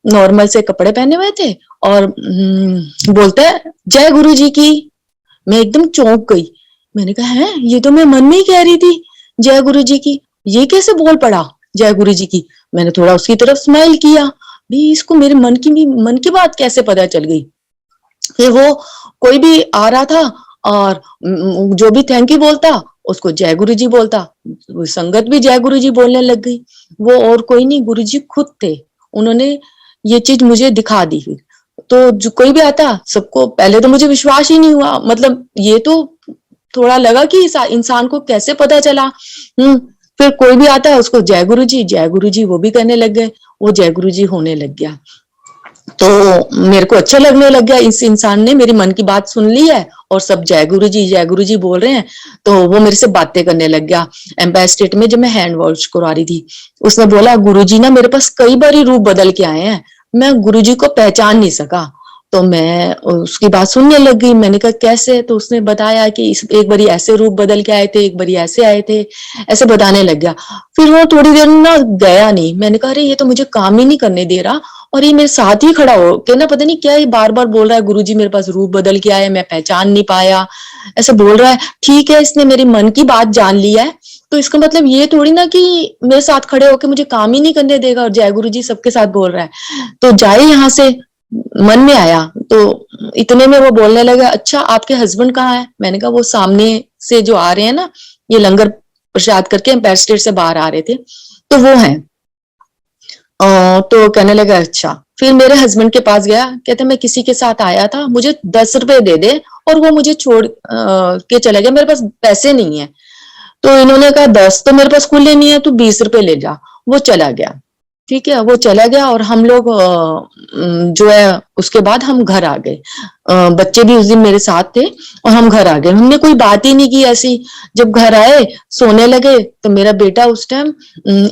नॉर्मल से कपड़े पहने हुए थे और बोलता है जय गुरु जी की। मैं एकदम चौंक गई। मैंने कहा है, ये तो मैं मन में ही कह रही थी जय गुरु जी की, ये कैसे बोल पड़ा जय गुरु जी की। मैंने थोड़ा उसकी तरफ स्माइल किया, भी इसको मेरे मन की बात कैसे पता चल गई। फिर वो कोई भी आ रहा था और जो भी थैंक यू बोलता उसको जय गुरु जी बोलता, संगत भी जय गुरु जी बोलने लग गई। वो और कोई नहीं, गुरु जी खुद थे। उन्होंने ये चीज मुझे दिखा दी। फिर तो जो कोई भी आता, सबको पहले तो मुझे विश्वास ही नहीं हुआ, मतलब ये तो थोड़ा लगा कि इस इंसान को कैसे पता चला। फिर कोई भी आता है उसको जय गुरु जी वो भी कहने लग गए, वो जय गुरु जी होने लग गया। तो मेरे को अच्छा लगने लग गया, इस इंसान ने मेरी मन की बात सुन ली है और सब जय गुरु जी बोल रहे हैं। तो वो मेरे से बातें करने लग गया। एम्पायर स्टेट में जब मैं हैंड वॉश करवा रही थी, उसने बोला गुरुजी ना मेरे पास कई बार रूप बदल के आए हैं, मैं गुरुजी को पहचान नहीं सका। तो मैं उसकी बात सुनने लग गई। मैंने कहा कैसे? तो उसने बताया कि एक बारी ऐसे रूप बदल के आए थे, एक बारी ऐसे आए थे, ऐसे बताने लग गया। फिर वो थोड़ी देर ना गया नहीं। मैंने कहा अरे ये तो मुझे काम ही नहीं करने दे रहा, और ये मेरे साथ ही खड़ा हो के ना पता नहीं क्या ये बार बार बोल रहा है गुरुजी मेरे पास रूप बदल के आए, मैं पहचान नहीं पाया, ऐसे बोल रहा है। ठीक है, इसने मेरी मन की बात जान ली है, तो इसका मतलब ये थोड़ी ना कि मेरे साथ खड़े होके मुझे काम ही नहीं करने देगा और जय गुरु जी सबके साथ बोल रहा है, तो जाए यहाँ से। मन में आया तो इतने में वो बोलने लगा अच्छा आपके हस्बैंड कहाँ है? मैंने कहा वो सामने से जो आ रहे हैं ना, ये लंगर प्रसाद करके एम्पायर स्टेट से बाहर आ रहे थे, तो वो है। तो कहने लगा अच्छा। फिर मेरे हस्बैंड के पास गया, कहते मैं किसी के साथ आया था, मुझे 10 रुपए दे दे, और वो मुझे छोड़ के चला गया, मेरे पास पैसे नहीं है। तो इन्होंने कहा 10 तो मेरे पास खुले नहीं है, तू 20 रुपए ले जा। वो चला गया। ठीक है, वो चला गया और हम लोग जो है उसके बाद हम घर आ गए। बच्चे भी उस दिन मेरे साथ थे और हम घर आ गए। हमने कोई बात ही नहीं की ऐसी। जब घर आए सोने लगे तो मेरा बेटा उस टाइम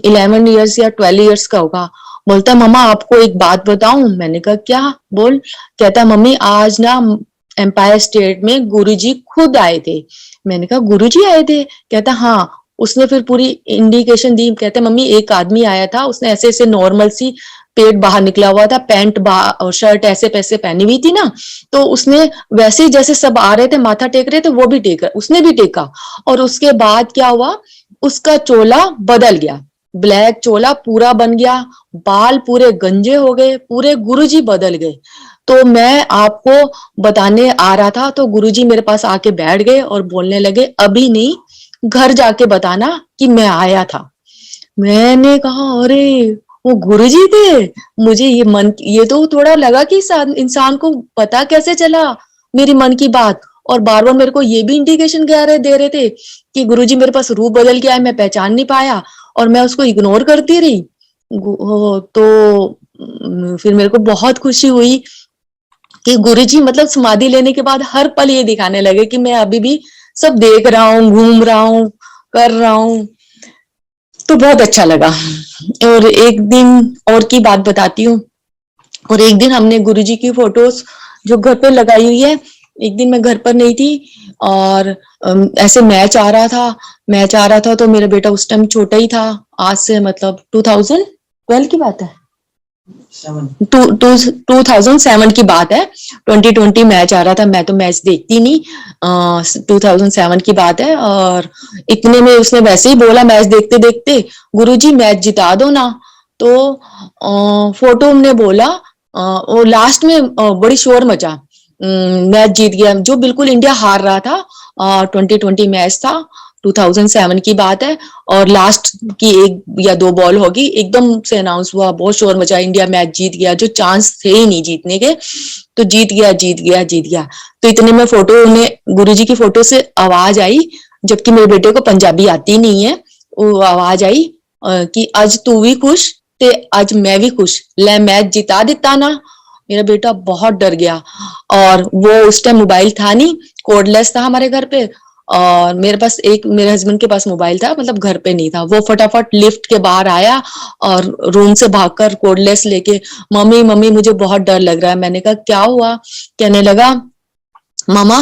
11 ईयर्स या 12 ईयर्स का होगा, बोलता मम्मा आपको एक बात बताऊं। मैंने कहा क्या? बोल। कहता मम्मी आज ना एम्पायर स्टेट में गुरुजी खुद आए थे। मैंने कहा गुरुजी आए थे? कहता हाँ। उसने फिर पूरी इंडिकेशन दी। कहते मम्मी एक आदमी आया था, उसने ऐसे ऐसे नॉर्मल सी पेट बाहर निकला हुआ था, पैंट और शर्ट ऐसे पैसे पहनी हुई थी ना, तो उसने वैसे ही जैसे सब आ रहे थे माथा टेक रहे थे वो भी टेका, उसने भी टेका। और उसके बाद क्या हुआ, उसका चोला बदल गया, ब्लैक चोला पूरा बन गया, बाल पूरे गंजे हो गए, पूरे गुरुजी बदल गए। तो मैं आपको बताने आ रहा था तो गुरुजी मेरे पास आके बैठ गए और बोलने लगे अभी नहीं, घर जाके बताना कि मैं आया था। मैंने कहा अरे वो गुरुजी थे। मुझे ये तो थोड़ा लगा कि इंसान को पता कैसे चला मेरी मन की बात, और बार बार मेरे को ये भी इंडिकेशन दे रहे थे कि गुरुजी मेरे पास रूप बदल के आए, मैं पहचान नहीं पाया और मैं उसको इग्नोर करती रही। तो फिर मेरे को बहुत खुशी हुई कि गुरुजी मतलब समाधि लेने के बाद हर पल ये दिखाने लगे कि मैं अभी भी सब देख रहा हूँ, घूम रहा हूँ, कर रहा हूँ। तो बहुत अच्छा लगा। और एक दिन और की बात बताती हूँ। और एक दिन हमने गुरुजी की फोटोज जो घर पे लगाई हुई है, एक दिन मैं घर पर नहीं थी और ऐसे मैच आ रहा था तो मेरा बेटा उस टाइम छोटा ही था, आज से मतलब 2012 की बात है, 2007 की बात है। 2020 मैच आ रहा था, मैं तो मैच देखती नहीं, 2007 की बात है। और इतने में उसने वैसे ही बोला मैच देखते देखते गुरुजी मैच जिता दो ना। तो फोटो हमने बोला, वो लास्ट में बड़ी शोर मचा, मैच जीत गया जो बिल्कुल इंडिया हार रहा था। 2020 मैच था, 2007 की बात है, और लास्ट की 1 या 2 बॉल होगी, एकदम से अनाउंस हुआ, बहुत शोर मचा, इंडिया मैच जीत गया, जो चांस थे ही नहीं जीतने के, तो जीत गया। तो इतने में फोटो ने गुरुजी की फोटो से आवाज आई, जबकि मेरे बेटे को पंजाबी आती नहीं है, वो आवाज आई कि आज तू भी खुश ते आज मैं भी खुश, ले मैच जिता दिता ना। मेरा बेटा बहुत डर गया, और वो उस टाइम मोबाइल था नहीं, कोडलेस था हमारे घर पे, और मेरे हस्बैंड के पास मोबाइल था, मतलब घर पे नहीं था। वो फटाफट लिफ्ट के बाहर आया और रूम से भागकर कोडलेस लेके, मम्मी मम्मी मुझे बहुत डर लग रहा है। मैंने कहा क्या हुआ? कहने लगा मामा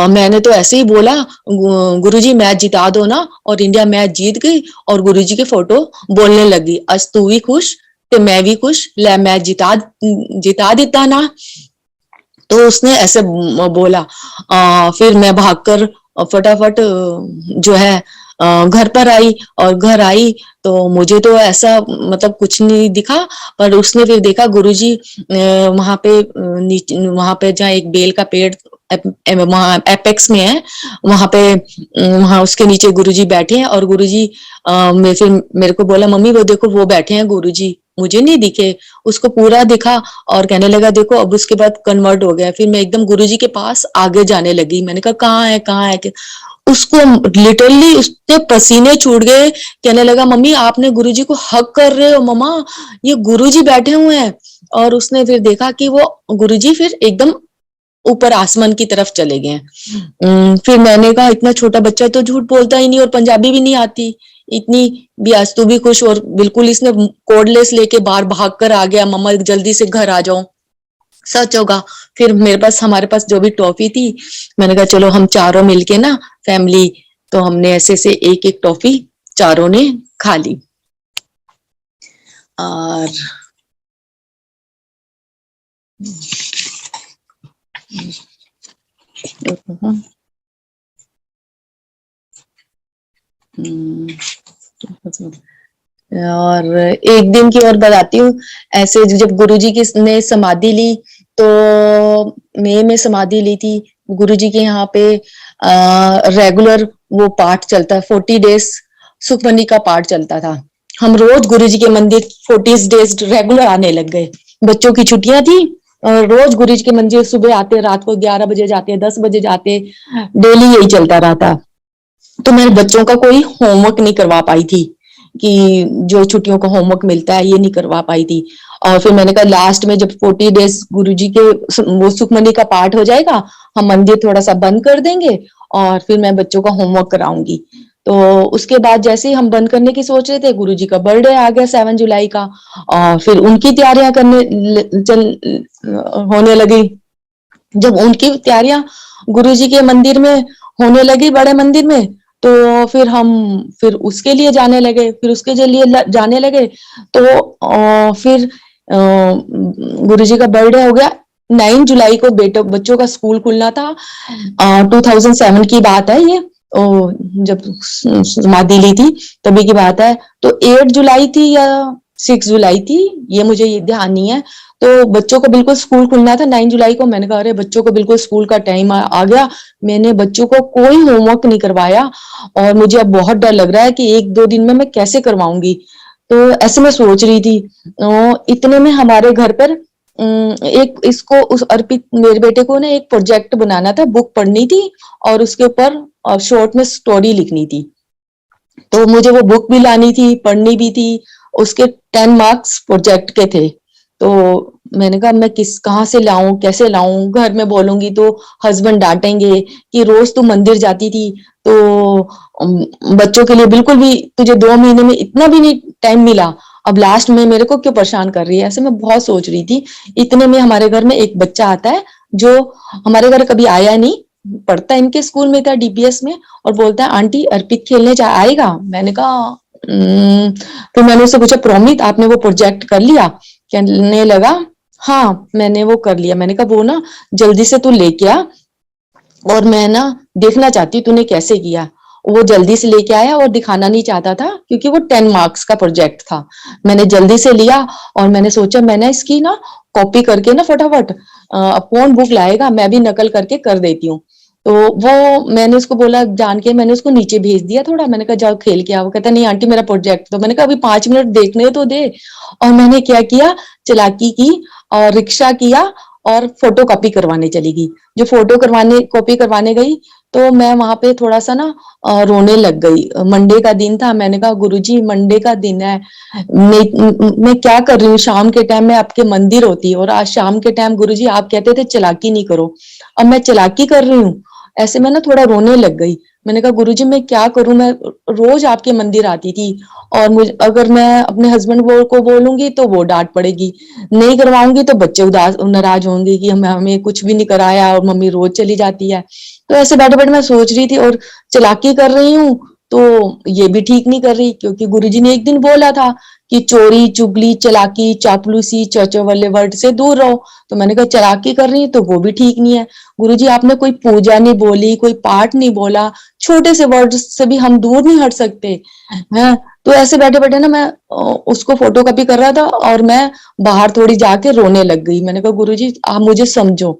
मैंने तो ऐसे ही बोला गुरुजी मैच जिता दो ना, और इंडिया मैच जीत गई और गुरुजी की फोटो बोलने लगी आज तू भी खुश कि मैं भी खुश, ले मैं जिता देता ना। तो उसने ऐसे बोला। फिर मैं भागकर फटाफट जो है घर पर आई, और घर आई तो मुझे तो ऐसा मतलब कुछ नहीं दिखा, पर उसने फिर देखा गुरुजी वहां पे नीचे, वहां पे जहाँ एक बेल का पेड़ वहां एपेक्स में है, वहां पे वहां उसके नीचे गुरुजी बैठे हैं, और गुरुजी फिर मेरे को बोला, मम्मी वो देखो वो बैठे हैं गुरुजी। मुझे नहीं दिखे, उसको पूरा दिखा, और कहने लगा देखो। अब उसके बाद कन्वर्ट हो गया। फिर मैं एकदम गुरुजी के पास आगे जाने लगी। मैंने कहा कहाँ है, कहाँ है? उसको लिटरली उसके पसीने छूट गए। कहने लगा, मम्मी आपने गुरुजी को हक कर रहे हो मम्मा, ये गुरुजी बैठे हुए हैं। और उसने फिर देखा कि वो गुरुजी फिर एकदम ऊपर आसमान की तरफ चले गए। फिर मैंने कहा इतना छोटा बच्चा तो झूठ बोलता ही नहीं, और पंजाबी भी नहीं आती, इतनी भी आज तू भी खुश। और बिल्कुल इसने कोडलेस लेके बाहर भाग कर आ गया, मम्मा जल्दी से घर आ जाओ, सच होगा। फिर मेरे पास, हमारे पास जो भी टॉफी थी, मैंने कहा चलो हम चारों मिलके ना फैमिली, तो हमने ऐसे से एक एक टॉफी चारों ने खा ली। और और एक दिन की और बताती हूँ। ऐसे जब गुरुजी की ने समाधि ली, तो मई में समाधि ली थी गुरुजी के यहाँ पे। रेगुलर वो पाठ चलता, 40 डेज सुखमनी का पाठ चलता था। हम रोज गुरुजी के मंदिर 40 डेज रेगुलर आने लग गए। बच्चों की छुट्टियां थी, और रोज गुरुजी के मंदिर सुबह आते, रात को 11 बजे जाते, 10 बजे जाते, डेली यही चलता रहता। तो मैं बच्चों का कोई होमवर्क नहीं करवा पाई थी, कि जो छुट्टियों का होमवर्क मिलता है ये नहीं करवा पाई थी। और फिर मैंने कहा लास्ट में जब 40 डेज गुरुजी के वो सुखमनी का पाठ हो जाएगा, हम मंदिर थोड़ा सा बंद कर देंगे, और फिर मैं बच्चों का होमवर्क कराऊंगी। तो उसके बाद जैसे ही हम बंद करने की सोच रहे थे, गुरुजी का बर्थडे आ गया 7 जुलाई का, और फिर उनकी तैयारियां होने लगी। जब उनकी तैयारियां गुरुजी के मंदिर में होने लगी, बड़े मंदिर में, तो फिर हम फिर उसके लिए जाने लगे, फिर उसके लिए जाने लगे। तो फिर गुरुजी का बर्थडे हो गया 9 जुलाई को। बच्चों का स्कूल खुलना था। 2007 की बात है ये, जब समाधि ली थी तभी की बात है। तो 8 जुलाई थी या 6 जुलाई थी, ये मुझे ये ध्यान नहीं है। तो बच्चों को बिल्कुल स्कूल खुलना था 9 जुलाई को। मैंने कहा अरे बच्चों को बिल्कुल स्कूल का टाइम आ गया, मैंने बच्चों को कोई होमवर्क नहीं करवाया, और मुझे अब बहुत डर लग रहा है कि 1-2 दिन में मैं कैसे करवाऊंगी। तो ऐसे मैं सोच रही थी। इतने में हमारे घर पर एक इसको उस अर्पित मेरे बेटे को ना एक प्रोजेक्ट बनाना था, बुक पढ़नी थी, और उसके ऊपर शॉर्ट में स्टोरी लिखनी थी। तो मुझे वो बुक भी लानी थी, पढ़नी भी थी। उसके 10 मार्क्स प्रोजेक्ट के थे। तो मैंने कहा मैं कहाँ से लाऊं, कैसे लाऊं? घर में बोलूंगी तो हस्बैंड डांटेंगे कि रोज तू मंदिर जाती थी, तो बच्चों के लिए बिल्कुल भी तुझे 2 महीने में इतना भी नहीं टाइम मिला, अब लास्ट में मेरे को क्यों परेशान कर रही है? ऐसे मैं बहुत सोच रही थी। इतने में हमारे घर में एक बच्चा आता है, जो हमारे घर कभी आया नहीं, पढ़ता इनके स्कूल में था, डीपीएस में, और बोलता है आंटी अर्पित खेलने आएगा। मैंने कहा फिर मैंने उससे पूछा प्रोमित आपने वो प्रोजेक्ट कर लिया? कहने लगा हाँ मैंने वो कर लिया। मैंने कहा वो ना जल्दी से तू लेके आ, और मैं ना देखना चाहती हूँ तूने कैसे किया। वो जल्दी से लेके आया, और दिखाना नहीं चाहता था क्योंकि वो 10 मार्क्स का प्रोजेक्ट था। मैंने जल्दी से लिया, और मैंने सोचा मैंने इसकी ना कॉपी करके ना फटाफट, कौन बुक लाएगा, मैं भी नकल करके कर देती हूँ। तो वो मैंने उसको बोला, जान के मैंने उसको नीचे भेज दिया थोड़ा। मैंने कहा जाओ खेल के आओ। कहता नहीं आंटी मेरा प्रोजेक्ट। तो मैंने कहा अभी 5 मिनट देखने तो दे। और मैंने क्या किया, चालाकी की, और रिक्शा किया, और फोटो कॉपी करवाने चली गई। जो फोटो करवाने कॉपी करवाने गई, तो मैं वहां पे थोड़ा सा ना रोने लग गई। मंडे का दिन था। मैंने कहा गुरुजी मंडे का दिन है, मैं क्या कर रही हूँ? शाम के टाइम में आपके मंदिर होती है, और आज शाम के टाइम गुरुजी आप कहते थे चालाकी नहीं करो, अब मैं चालाकी कर रही हूँ। ऐसे में ना थोड़ा रोने लग गई। मैंने कहा गुरुजी मैं क्या करूं, मैं रोज आपके मंदिर आती थी, और मुझे अगर मैं अपने हस्बैंड को बोलूंगी तो वो डांट पड़ेगी, नहीं करवाऊंगी तो बच्चे उदास नाराज होंगे कि हमें कुछ भी नहीं कराया और मम्मी रोज चली जाती है। तो ऐसे बैठे बैठे मैं सोच रही थी, और चालाकी कर रही हूँ तो ये भी ठीक नहीं कर रही, क्योंकि गुरुजी ने एक दिन बोला था कि चोरी चुगली चालाकी चापलूसी चर्चो वाले वर्ड से दूर रहो। तो मैंने कहा चालाकी कर रही है तो वो भी ठीक नहीं है। गुरुजी आपने कोई पूजा नहीं बोली, कोई पाठ नहीं बोला, छोटे से वर्ड से भी हम दूर नहीं हट सकते हैं। तो ऐसे बैठे बैठे ना मैं उसको फोटो कॉपी कर रहा था और मैं बाहर थोड़ी जाके रोने लग गई। मैंने कहा गुरुजी आप मुझे समझो।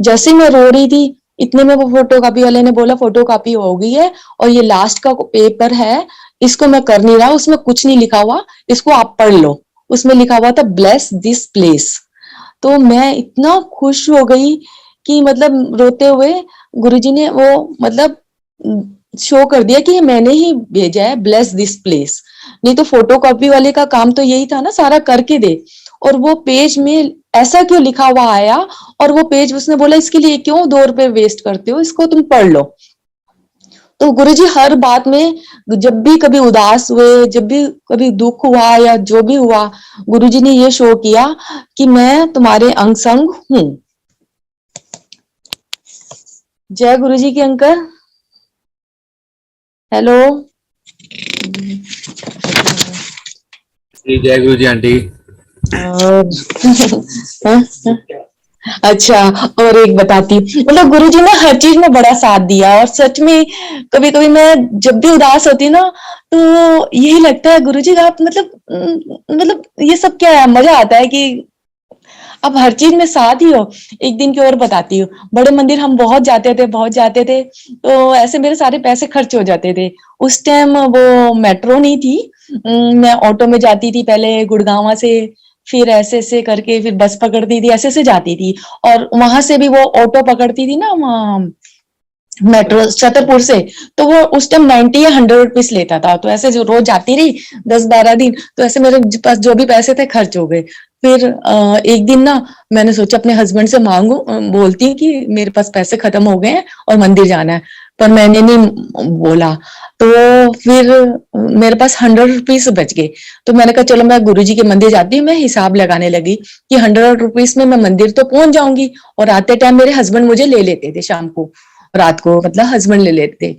जैसे मैं रो रही थी इतने में वो फोटो कॉपी वाले ने बोला फोटो कॉपी हो गई है और ये लास्ट का पेपर है, इसको मैं कर नहीं रहा, उसमें कुछ नहीं लिखा हुआ, इसको आप पढ़ लो। उसमें लिखा हुआ था ब्लेस दिस प्लेस। तो मैं इतना खुश हो गई कि मतलब रोते हुए गुरुजी ने वो मतलब शो कर दिया कि मैंने ही भेजा है ब्लेस दिस प्लेस। नहीं तो फोटो कॉपी वाले का काम तो यही था ना सारा करके दे, और वो पेज में ऐसा क्यों लिखा हुआ आया, और वो पेज उसने बोला इसके लिए क्यों 2 रुपए वेस्ट करते हो, इसको तुम पढ़ लो। तो गुरुजी हर बात में जब भी कभी उदास हुए, जब भी कभी दुख हुआ या जो भी हुआ, गुरुजी ने ये शो किया कि मैं तुम्हारे अंग संग हूं। जय गुरुजी की अंकल। हेलो। जय गुरु जी आंटी। और अच्छा, और एक बताती, मतलब गुरुजी ने हर चीज में बड़ा साथ दिया। और सच में कभी कभी मैं जब भी उदास होती ना तो यही लगता है गुरुजी आप मतलब ये सब क्या है, मजा आता है कि अब हर चीज में साथ ही हो। एक दिन की और बताती हूँ, बड़े मंदिर हम बहुत जाते थे तो ऐसे मेरे सारे पैसे खर्च हो जाते थे। उस टाइम वो मेट्रो नहीं थी, मैं ऑटो में जाती थी पहले गुड़गांव से, फिर ऐसे ऐसे करके फिर बस पकड़ती थी, ऐसे ऐसे जाती थी। और वहां से भी वो ऑटो पकड़ती थी ना मेट्रो छतरपुर से, तो वो उस टाइम 90 या 100 रुपीज लेता था। तो ऐसे जो रोज जाती रही 10-12 दिन, तो ऐसे मेरे पास जो भी पैसे थे खर्च हो गए। फिर एक दिन ना मैंने सोचा अपने हस्बैंड से मांगू, बोलती हूँ कि मेरे पास पैसे खत्म हो गए हैं और मंदिर जाना है, पर मैंने नहीं बोला। तो फिर मेरे पास 100 रुपीज बच गए। तो मैंने कहा चलो मैं गुरुजी के मंदिर जाती हूँ। मैं हिसाब लगाने लगी कि 100 रुपीज में मैं मंदिर तो पहुंच जाऊंगी, और आते टाइम मेरे हस्बैंड मुझे ले लेते थे शाम को, रात को मतलब हस्बैंड ले लेते।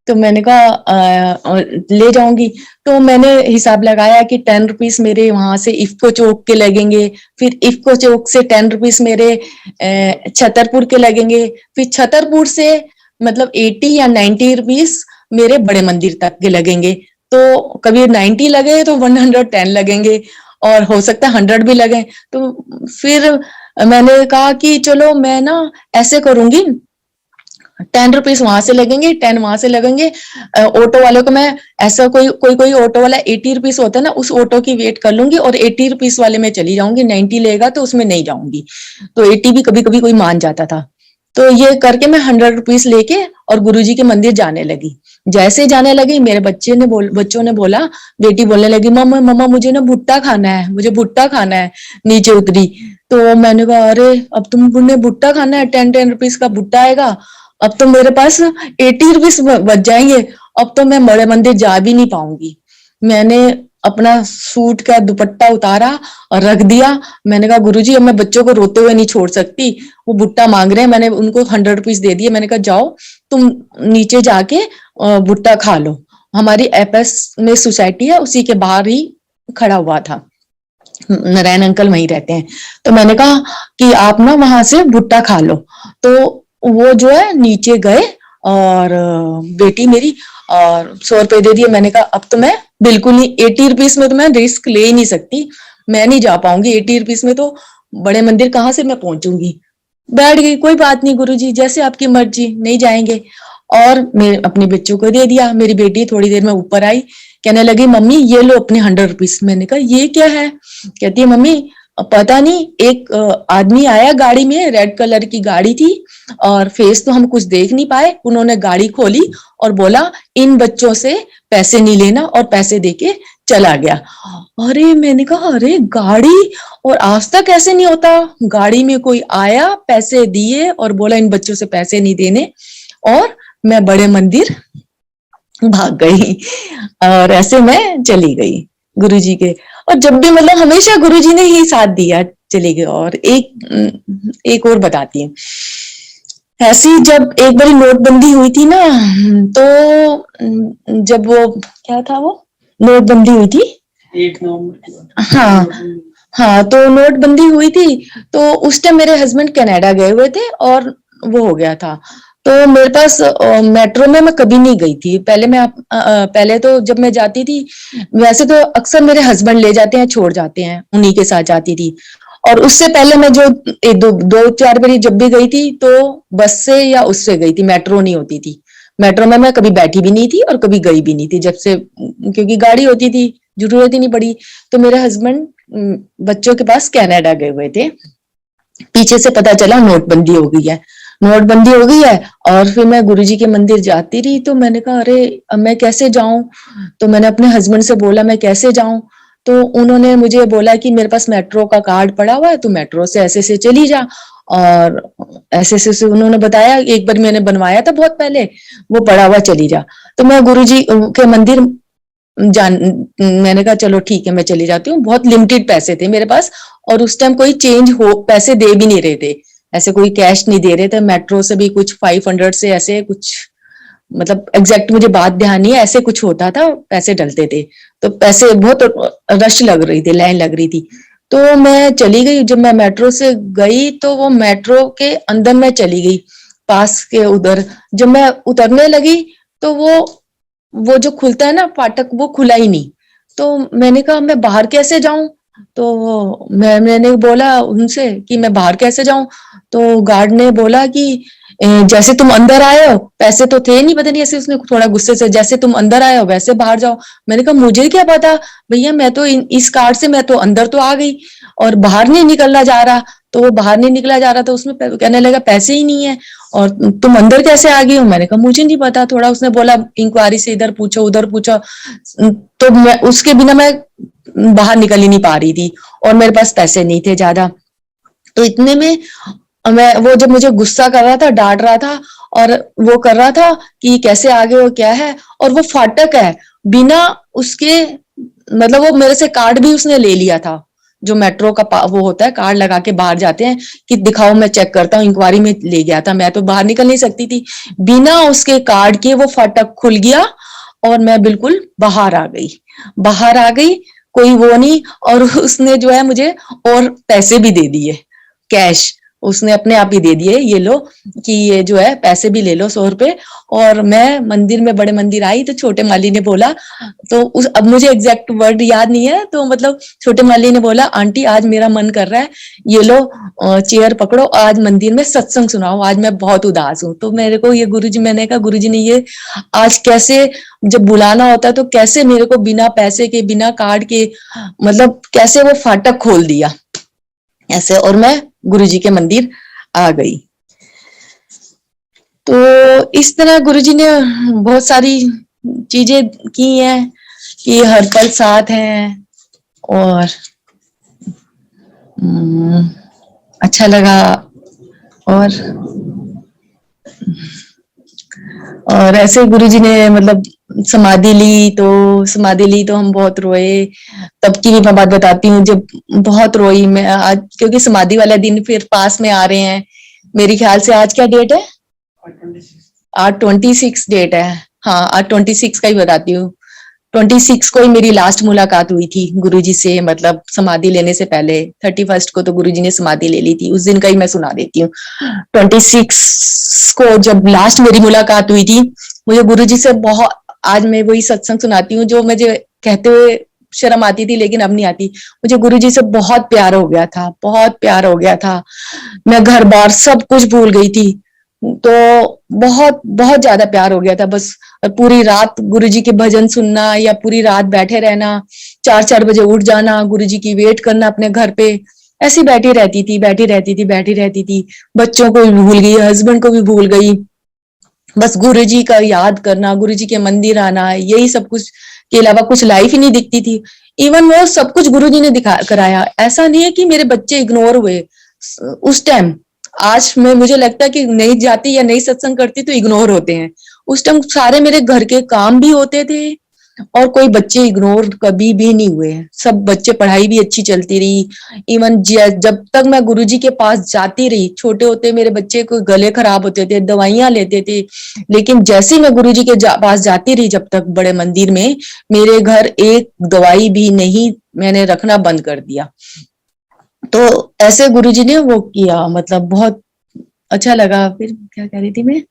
तो मैंने कहा ले जाऊंगी। तो मैंने हिसाब लगाया कि 10 रुपीज मेरे वहां से इफ्को चौक के लगेंगे, फिर इफ्को चौक से 10 रुपीज मेरे छतरपुर के लगेंगे, फिर छतरपुर से मतलब 80 या 90 रुपीज मेरे बड़े मंदिर तक के लगेंगे। तो कभी 90 लगे तो 110 लगेंगे, और हो सकता है 100 भी लगे। तो फिर मैंने कहा कि चलो मैं ना ऐसे करूंगी, 10 रुपीज वहां से लगेंगे, 10 वहां से लगेंगे। ऑटो वाले को मैं ऐसा कोई ऑटो वाला 80 रुपीज होता है ना, उस ऑटो की वेट कर लूंगी और 80 रुपीज वाले में चली जाऊंगी, 90 लेगा तो उसमें नहीं जाऊंगी। तो 80 भी कभी कभी कोई मान जाता था। तो ये करके मैं 100 रुपीज लेके और गुरुजी के मंदिर जाने लगी। जैसे जाने लगी मेरे बच्चों ने बोला, बेटी बोलने लगी मम्मा मम्मा मुझे ना भुट्टा खाना है, मुझे भुट्टा खाना है। नीचे उतरी तो मैंने कहा अरे अब तुमने भुट्टा खाना है, 10-10 रुपीज का भुट्टा आएगा, अब तो मेरे पास 80 रुपीज बच जाएंगे, अब तो मैं बड़े मंदिर जा भी नहीं पाऊंगी। मैंने अपना सूट का दुपट्टा उतारा और रख दिया। मैंने कहा गुरुजी अब मैं बच्चों को रोते हुए नहीं छोड़ सकती, वो भुट्टा मांग रहे हैं। मैंने उनको 100 रुपीज दे दिए। मैंने कहा जाओ तुम नीचे जाके भुट्टा खा लो। हमारी एपएस में सोसाइटी है, उसी के बाहर ही खड़ा हुआ था, नारायण अंकल वहीं रहते हैं। तो मैंने कहा कि आप ना वहां से भुट्टा खा लो। तो वो जो है नीचे गए और बेटी मेरी और 100 रुपए दे दिए। मैंने कहा अब तो मैं बिल्कुल नहीं, 80 रुपीज में तो मैं रिस्क ले ही नहीं सकती, मैं नहीं जा पाऊंगी 80 रुपीज में, तो बड़े मंदिर कहाँ से मैं पहुंचूंगी। बैठ गई, कोई बात नहीं गुरुजी जैसे आपकी मर्जी, नहीं जाएंगे। और मैं अपने बच्चों को दे दिया। मेरी बेटी थोड़ी देर में ऊपर आई, कहने लगी मम्मी ये लो अपने 100 रुपीज। मैंने कहा ये क्या है। कहती है मम्मी पता नहीं एक आदमी आया गाड़ी में, रेड कलर की गाड़ी थी और फेस तो हम कुछ देख नहीं पाए, उन्होंने गाड़ी खोली और बोला इन बच्चों से पैसे नहीं लेना, और पैसे देके चला गया। अरे मैंने कहा अरे गाड़ी, और आज तक ऐसे नहीं होता, गाड़ी में कोई आया पैसे दिए और बोला इन बच्चों से पैसे नहीं देने, और मैं बड़े मंदिर भाग गई। और ऐसे मैं चली गई गुरुजी के। और जब भी मतलब हमेशा गुरुजी ने ही साथ दिया, चली गई। और एक और बताती हूँ, ऐसी जब एक बारी नोटबंदी हुई थी ना, तो जब वो क्या था, वो नोटबंदी हुई थी 1 नवंबर। हाँ, हाँ, तो नोटबंदी हुई थी, तो उस टाइम मेरे हस्बैंड कनाडा गए हुए थे और वो हो गया था। तो मेरे पास मेट्रो में मैं कभी नहीं गई थी पहले। पहले तो जब मैं जाती थी, वैसे तो अक्सर मेरे हस्बैंड ले जाते हैं, छोड़ जाते हैं, उन्हीं के साथ जाती थी। और उससे पहले मैं जो एक दो चार बारी जब भी गई थी, तो बस से या उससे गई थी, मेट्रो नहीं होती थी। मेट्रो में मैं कभी बैठी भी नहीं थी और कभी गई भी नहीं थी, जब से, क्योंकि गाड़ी होती थी, जरूरत ही नहीं पड़ी। तो मेरे हस्बैंड बच्चों के पास कनाडा गए हुए थे। पीछे से पता चला नोटबंदी हो गई है, नोटबंदी हो गई है। और फिर मैं गुरुजी के मंदिर जाती रही, तो मैंने कहा अरे अब मैं कैसे जाऊं। तो मैंने अपने हस्बैंड से बोला मैं कैसे जाऊं। तो उन्होंने मुझे बोला कि मेरे पास मेट्रो का कार्ड पड़ा हुआ है, तू मेट्रो से ऐसे से चली जा। और ऐसे से उन्होंने बताया, एक बार मैंने बनवाया था बहुत पहले, वो पड़ा हुआ, चली जा। तो मैं गुरुजी के मंदिर जान मैंने कहा चलो ठीक है, मैं चली जाती हूँ। बहुत लिमिटेड पैसे थे मेरे पास, और उस टाइम कोई चेंज हो पैसे दे भी नहीं रहे थे, ऐसे कोई कैश नहीं दे रहे थे। मेट्रो से भी कुछ 500 से ऐसे कुछ, मतलब एग्जैक्ट मुझे बात ध्यान नहीं है, ऐसे कुछ होता था, पैसे डलते थे। तो पैसे बहुत रश लग रही थी, लाइन लग रही थी। तो मैं चली गई, जब मैं मेट्रो से गई तो वो मेट्रो के अंदर मैं चली गई, पास के उधर। जब मैं उतरने लगी, तो वो जो खुलता है ना फाटक, वो खुला ही नहीं। तो मैंने कहा मैं बाहर कैसे जाऊं। तो मैंने बोला उनसे कि मैं बाहर कैसे जाऊं। तो गार्ड ने बोला कि जैसे तुम अंदर आए हो, पैसे तो थे नहीं, पता नहीं ऐसे उसने थोड़ा गुस्से से, जैसे तुम अंदर आए हो वैसे बाहर जाओ। मैंने कहा मुझे क्या पता भैया, मैं तो इस कार्ड से मैं तो अंदर तो आ गई और बाहर नहीं निकलना जा रहा। तो वो बाहर नहीं निकला जा रहा, तो उसमें कहने लगा पैसे ही नहीं है और तुम अंदर कैसे आ गई हो। मैंने कहा मुझे नहीं पता, थोड़ा उसने बोला इंक्वायरी से इधर पूछो उधर पूछो। तो मैं उसके बिना मैं बाहर निकल ही नहीं पा रही थी, और मेरे पास पैसे नहीं थे ज्यादा। तो इतने में मैं, वो जब मुझे गुस्सा कर रहा था, डांट रहा था, और वो कर रहा था कि कैसे आगे हो क्या है, और वो फाटक है बिना उसके, मतलब वो मेरे से कार्ड भी उसने ले लिया था, जो मेट्रो का वो होता है, कार्ड लगा के बाहर जाते हैं कि दिखाओ मैं चेक करता हूँ, इंक्वायरी में ले गया था। मैं तो बाहर निकल नहीं सकती थी, बिना उसके कार्ड के वो फाटक खुल गया और मैं बिल्कुल बाहर आ गई, बाहर आ गई। कोई वो नहीं, और उसने जो है मुझे और पैसे भी दे दिए, कैश उसने अपने आप ही दे दिए, ये लो कि ये जो है पैसे भी ले लो 100 रुपए। और मैं मंदिर में, बड़े मंदिर आई, तो छोटे माली ने बोला, तो अब मुझे एग्जैक्ट वर्ड याद नहीं है, तो मतलब छोटे माली ने बोला आंटी आज मेरा मन कर रहा है, ये लो चेयर पकड़ो, आज मंदिर में सत्संग सुनाओ, आज मैं बहुत उदास हूँ। तो मेरे को ये गुरुजी, मैंने कहा गुरुजी ने ये आज कैसे, जब बुलाना होता है तो कैसे मेरे को बिना पैसे के, बिना कार्ड के, मतलब कैसे वो फाटक खोल दिया ऐसे, और मैं गुरुजी के मंदिर आ गई। तो इस तरह गुरुजी ने बहुत सारी चीजें की हैं कि हर पल साथ हैं, और अच्छा लगा। और ऐसे गुरुजी ने मतलब समाधि ली तो हम बहुत रोए। तब की भी मैं बात बताती हूँ, जब बहुत रोई मैं आज, क्योंकि समाधि वाले दिन फिर पास में आ रहे हैं। मेरे ख्याल से आज क्या डेट है, 8/26 डेट है। हाँ, आज 26 का ही बताती हूँ। 26 को ही मेरी लास्ट मुलाकात हुई थी गुरुजी से, मतलब समाधि लेने से पहले। 31 को तो गुरुजी ने समाधि ले ली थी, उस दिन का ही मैं सुना देती हूँ। 26 को जब लास्ट मेरी मुलाकात हुई थी, मुझे गुरुजी से बहुत, आज मैं वही सत्संग सुनाती हूँ जो मुझे कहते हुए शर्म आती थी, लेकिन अब नहीं आती। मुझे गुरुजी से बहुत प्यार हो गया था, बहुत प्यार हो गया था। मैं घर बार सब कुछ भूल गई थी, तो बहुत बहुत ज्यादा प्यार हो गया था बस। पूरी रात गुरुजी के भजन सुनना, या पूरी रात बैठे रहना, 4-4 बजे उठ जाना, गुरुजी की वेट करना अपने घर पे, ऐसी बैठी रहती थी, बैठी रहती थी, बैठी रहती थी। बच्चों को भी भूल गई, हस्बैंड को भी भूल गई, बस गुरुजी का याद करना, गुरुजी के मंदिर आना, यही सब कुछ के अलावा कुछ लाइफ ही नहीं दिखती थी। इवन वो सब कुछ गुरुजी ने दिखा कराया, ऐसा नहीं है कि मेरे बच्चे इग्नोर हुए उस टाइम। आज में मुझे लगता है कि नहीं जाती या नहीं सत्संग करती तो इग्नोर होते हैं। उस टाइम सारे मेरे घर के काम भी होते थे, और कोई बच्चे इग्नोर कभी भी नहीं हुए। सब बच्चे, पढ़ाई भी अच्छी चलती रही। इवन जब तक मैं गुरुजी के पास जाती रही, छोटे होते मेरे बच्चे को गले खराब होते थे, दवाइयां लेते थे, लेकिन जैसे ही मैं गुरुजी के पास जाती रही, जब तक बड़े मंदिर में, मेरे घर एक दवाई भी नहीं, मैंने रखना बंद कर दिया। तो ऐसे गुरुजी ने वो किया, मतलब बहुत अच्छा लगा। फिर क्या कह रही थी मैं,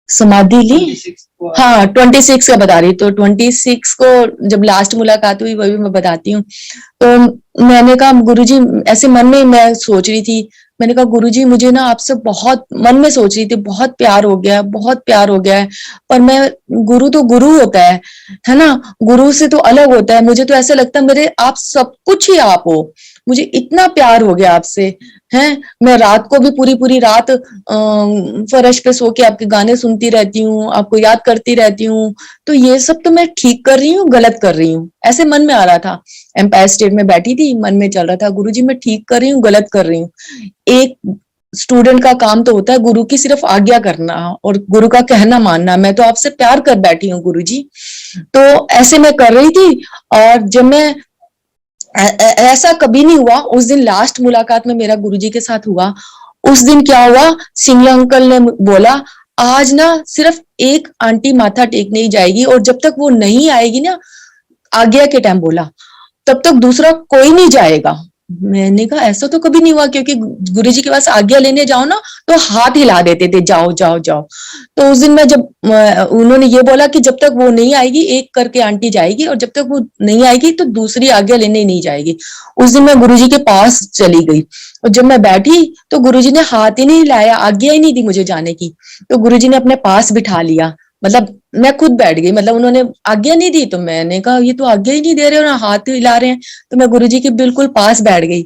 समाधि ली। हाँ, 26 का बता रही, तो 26 को जब लास्ट मुलाकात हुई, वही मैं बताती हूँ। तो मैंने कहा गुरुजी, ऐसे मन में मैं सोच रही थी, मैंने कहा गुरुजी मुझे ना आपसे बहुत, मन में सोच रही थी, बहुत प्यार हो गया है, बहुत प्यार हो गया है। पर मैं, गुरु तो गुरु होता है ना, गुरु से तो अलग होता है। मुझे तो ऐसा लगता है मेरे आप सब कुछ ही आप हो, मुझे इतना प्यार हो गया आपसे। हैं, मैं रात को भी पूरी पूरी रात फर्श पे सो के आपके गाने सुनती रहती हूँ, आपको याद करती रहती हूँ। तो ये सब तो मैं ठीक कर रही हूँ, गलत कर रही हूँ, ऐसे मन में आ रहा था। एम्पायर स्टेट में बैठी थी, मन में चल रहा था, गुरुजी मैं ठीक कर रही हूँ, गलत कर रही हूँ। एक स्टूडेंट का काम तो होता है गुरु की सिर्फ आज्ञा करना और गुरु का कहना मानना। मैं तो आपसे प्यार कर बैठी हूँ गुरुजी। तो ऐसे मैं कर रही थी। और जब मैं, ऐसा कभी नहीं हुआ, उस दिन लास्ट मुलाकात में मेरा गुरुजी के साथ हुआ। उस दिन क्या हुआ, सिंगला अंकल ने बोला आज ना सिर्फ एक आंटी माथा टेकने ही जाएगी, और जब तक वो नहीं आएगी ना, आज्ञा के टाइम बोला, तब तक दूसरा कोई नहीं जाएगा। मैंने कहा ऐसा तो कभी नहीं हुआ, क्योंकि गुरुजी के पास आज्ञा लेने जाओ ना तो हाथ हिला देते थे, जाओ जाओ जाओ। तो उस दिन मैं जब, उन्होंने ये बोला कि जब तक वो नहीं आएगी एक करके आंटी जाएगी, और जब तक वो नहीं आएगी तो दूसरी आज्ञा लेने नहीं जाएगी। उस दिन मैं गुरुजी के पास चली गई, और जब मैं बैठी तो गुरुजी ने हाथ ही नहीं हिलाया, आज्ञा ही नहीं दी मुझे जाने की। तो गुरुजी ने अपने पास बिठा लिया, मतलब मैं खुद बैठ गई, मतलब उन्होंने आज्ञा नहीं दी, तो मैंने कहा ये तो आज्ञा ही नहीं दे रहे और हाथ हिला रहे हैं। तो मैं गुरुजी के बिल्कुल पास बैठ गई,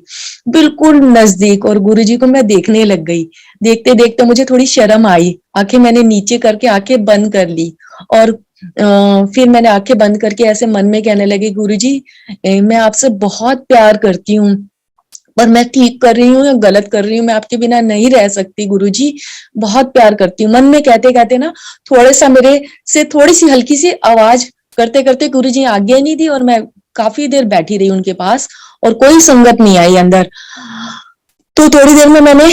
बिल्कुल नजदीक, और गुरुजी को मैं देखने लग गई। देखते देखते मुझे थोड़ी शर्म आई, आंखें मैंने नीचे करके आंखें बंद कर ली। और फिर मैंने आंखें बंद करके ऐसे मन में कहने लगी, गुरुजी मैं आपसे बहुत प्यार करती हूँ, पर मैं ठीक कर रही हूँ या गलत कर रही हूँ, मैं आपके बिना नहीं रह सकती गुरुजी, बहुत प्यार करती हूँ। मन में कहते कहते ना, थोड़े सा मेरे से थोड़ी सी हल्की सी आवाज करते करते गुरुजी ने आज्ञा नहीं दी, और मैं काफी देर बैठी रही उनके पास, और कोई संगत नहीं आई अंदर। तो थोड़ी देर में मैंने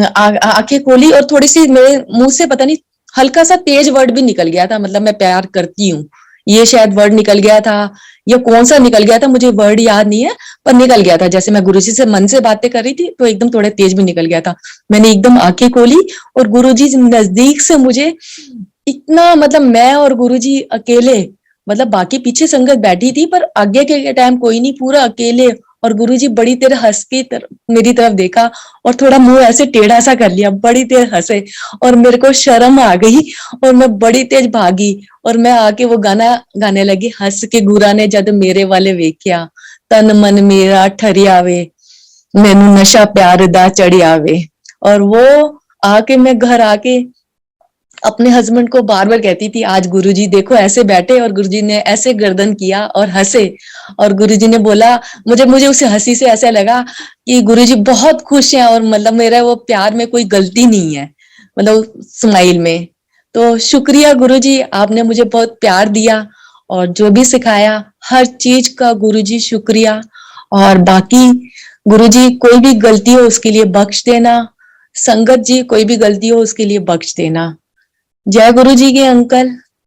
आंखें खोली, और थोड़ी सी मेरे मुंह से पता नहीं हल्का सा तेज वर्ड भी निकल गया था, मतलब मैं प्यार करती हूँ, ये शायद वर्ड निकल गया था, या कौन सा निकल गया था मुझे वर्ड याद नहीं है, पर निकल गया था। जैसे मैं गुरुजी से मन से बातें कर रही थी तो एकदम थोड़ा तेज भी निकल गया था। मैंने एकदम आंखें खोली, और गुरुजी नजदीक से मुझे इतना, मतलब मैं और गुरुजी अकेले, मतलब बाकी पीछे संगत बैठी थी पर आगे के टाइम कोई नहीं, पूरा अकेले। और गुरुजी बड़ी देर हंस के मेरी तरफ देखा, और थोड़ा मुंह ऐसे टेढ़ा सा कर लिया, बड़ी देर हंसे, और मेरे को शर्म आ गई, और मैं बड़ी तेज भागी, और मैं आके वो गाना गाने लगी, हंस के गुरा ने जद मेरे वाले वेख्या, तन मन मेरा ठरियावे, मैनू नशा प्यार दा चढ़ियावे। और वो आके मैं घर आके अपने हस्बैंड को बार बार कहती थी, आज गुरुजी देखो ऐसे बैठे और गुरुजी ने ऐसे गर्दन किया और हंसे। और गुरुजी ने बोला, मुझे मुझे उस हंसी से ऐसा लगा कि गुरुजी बहुत खुश हैं, और मतलब मेरा वो प्यार में कोई गलती नहीं है, मतलब स्माइल में। तो शुक्रिया गुरुजी, आपने मुझे बहुत प्यार दिया, और जो भी सिखाया हर चीज का गुरुजी शुक्रिया। और बाकी गुरुजी कोई भी गलती हो उसके लिए बख्श देना, संगत जी कोई भी गलती हो उसके लिए बख्श देना। जय गुरु जी के अंकल।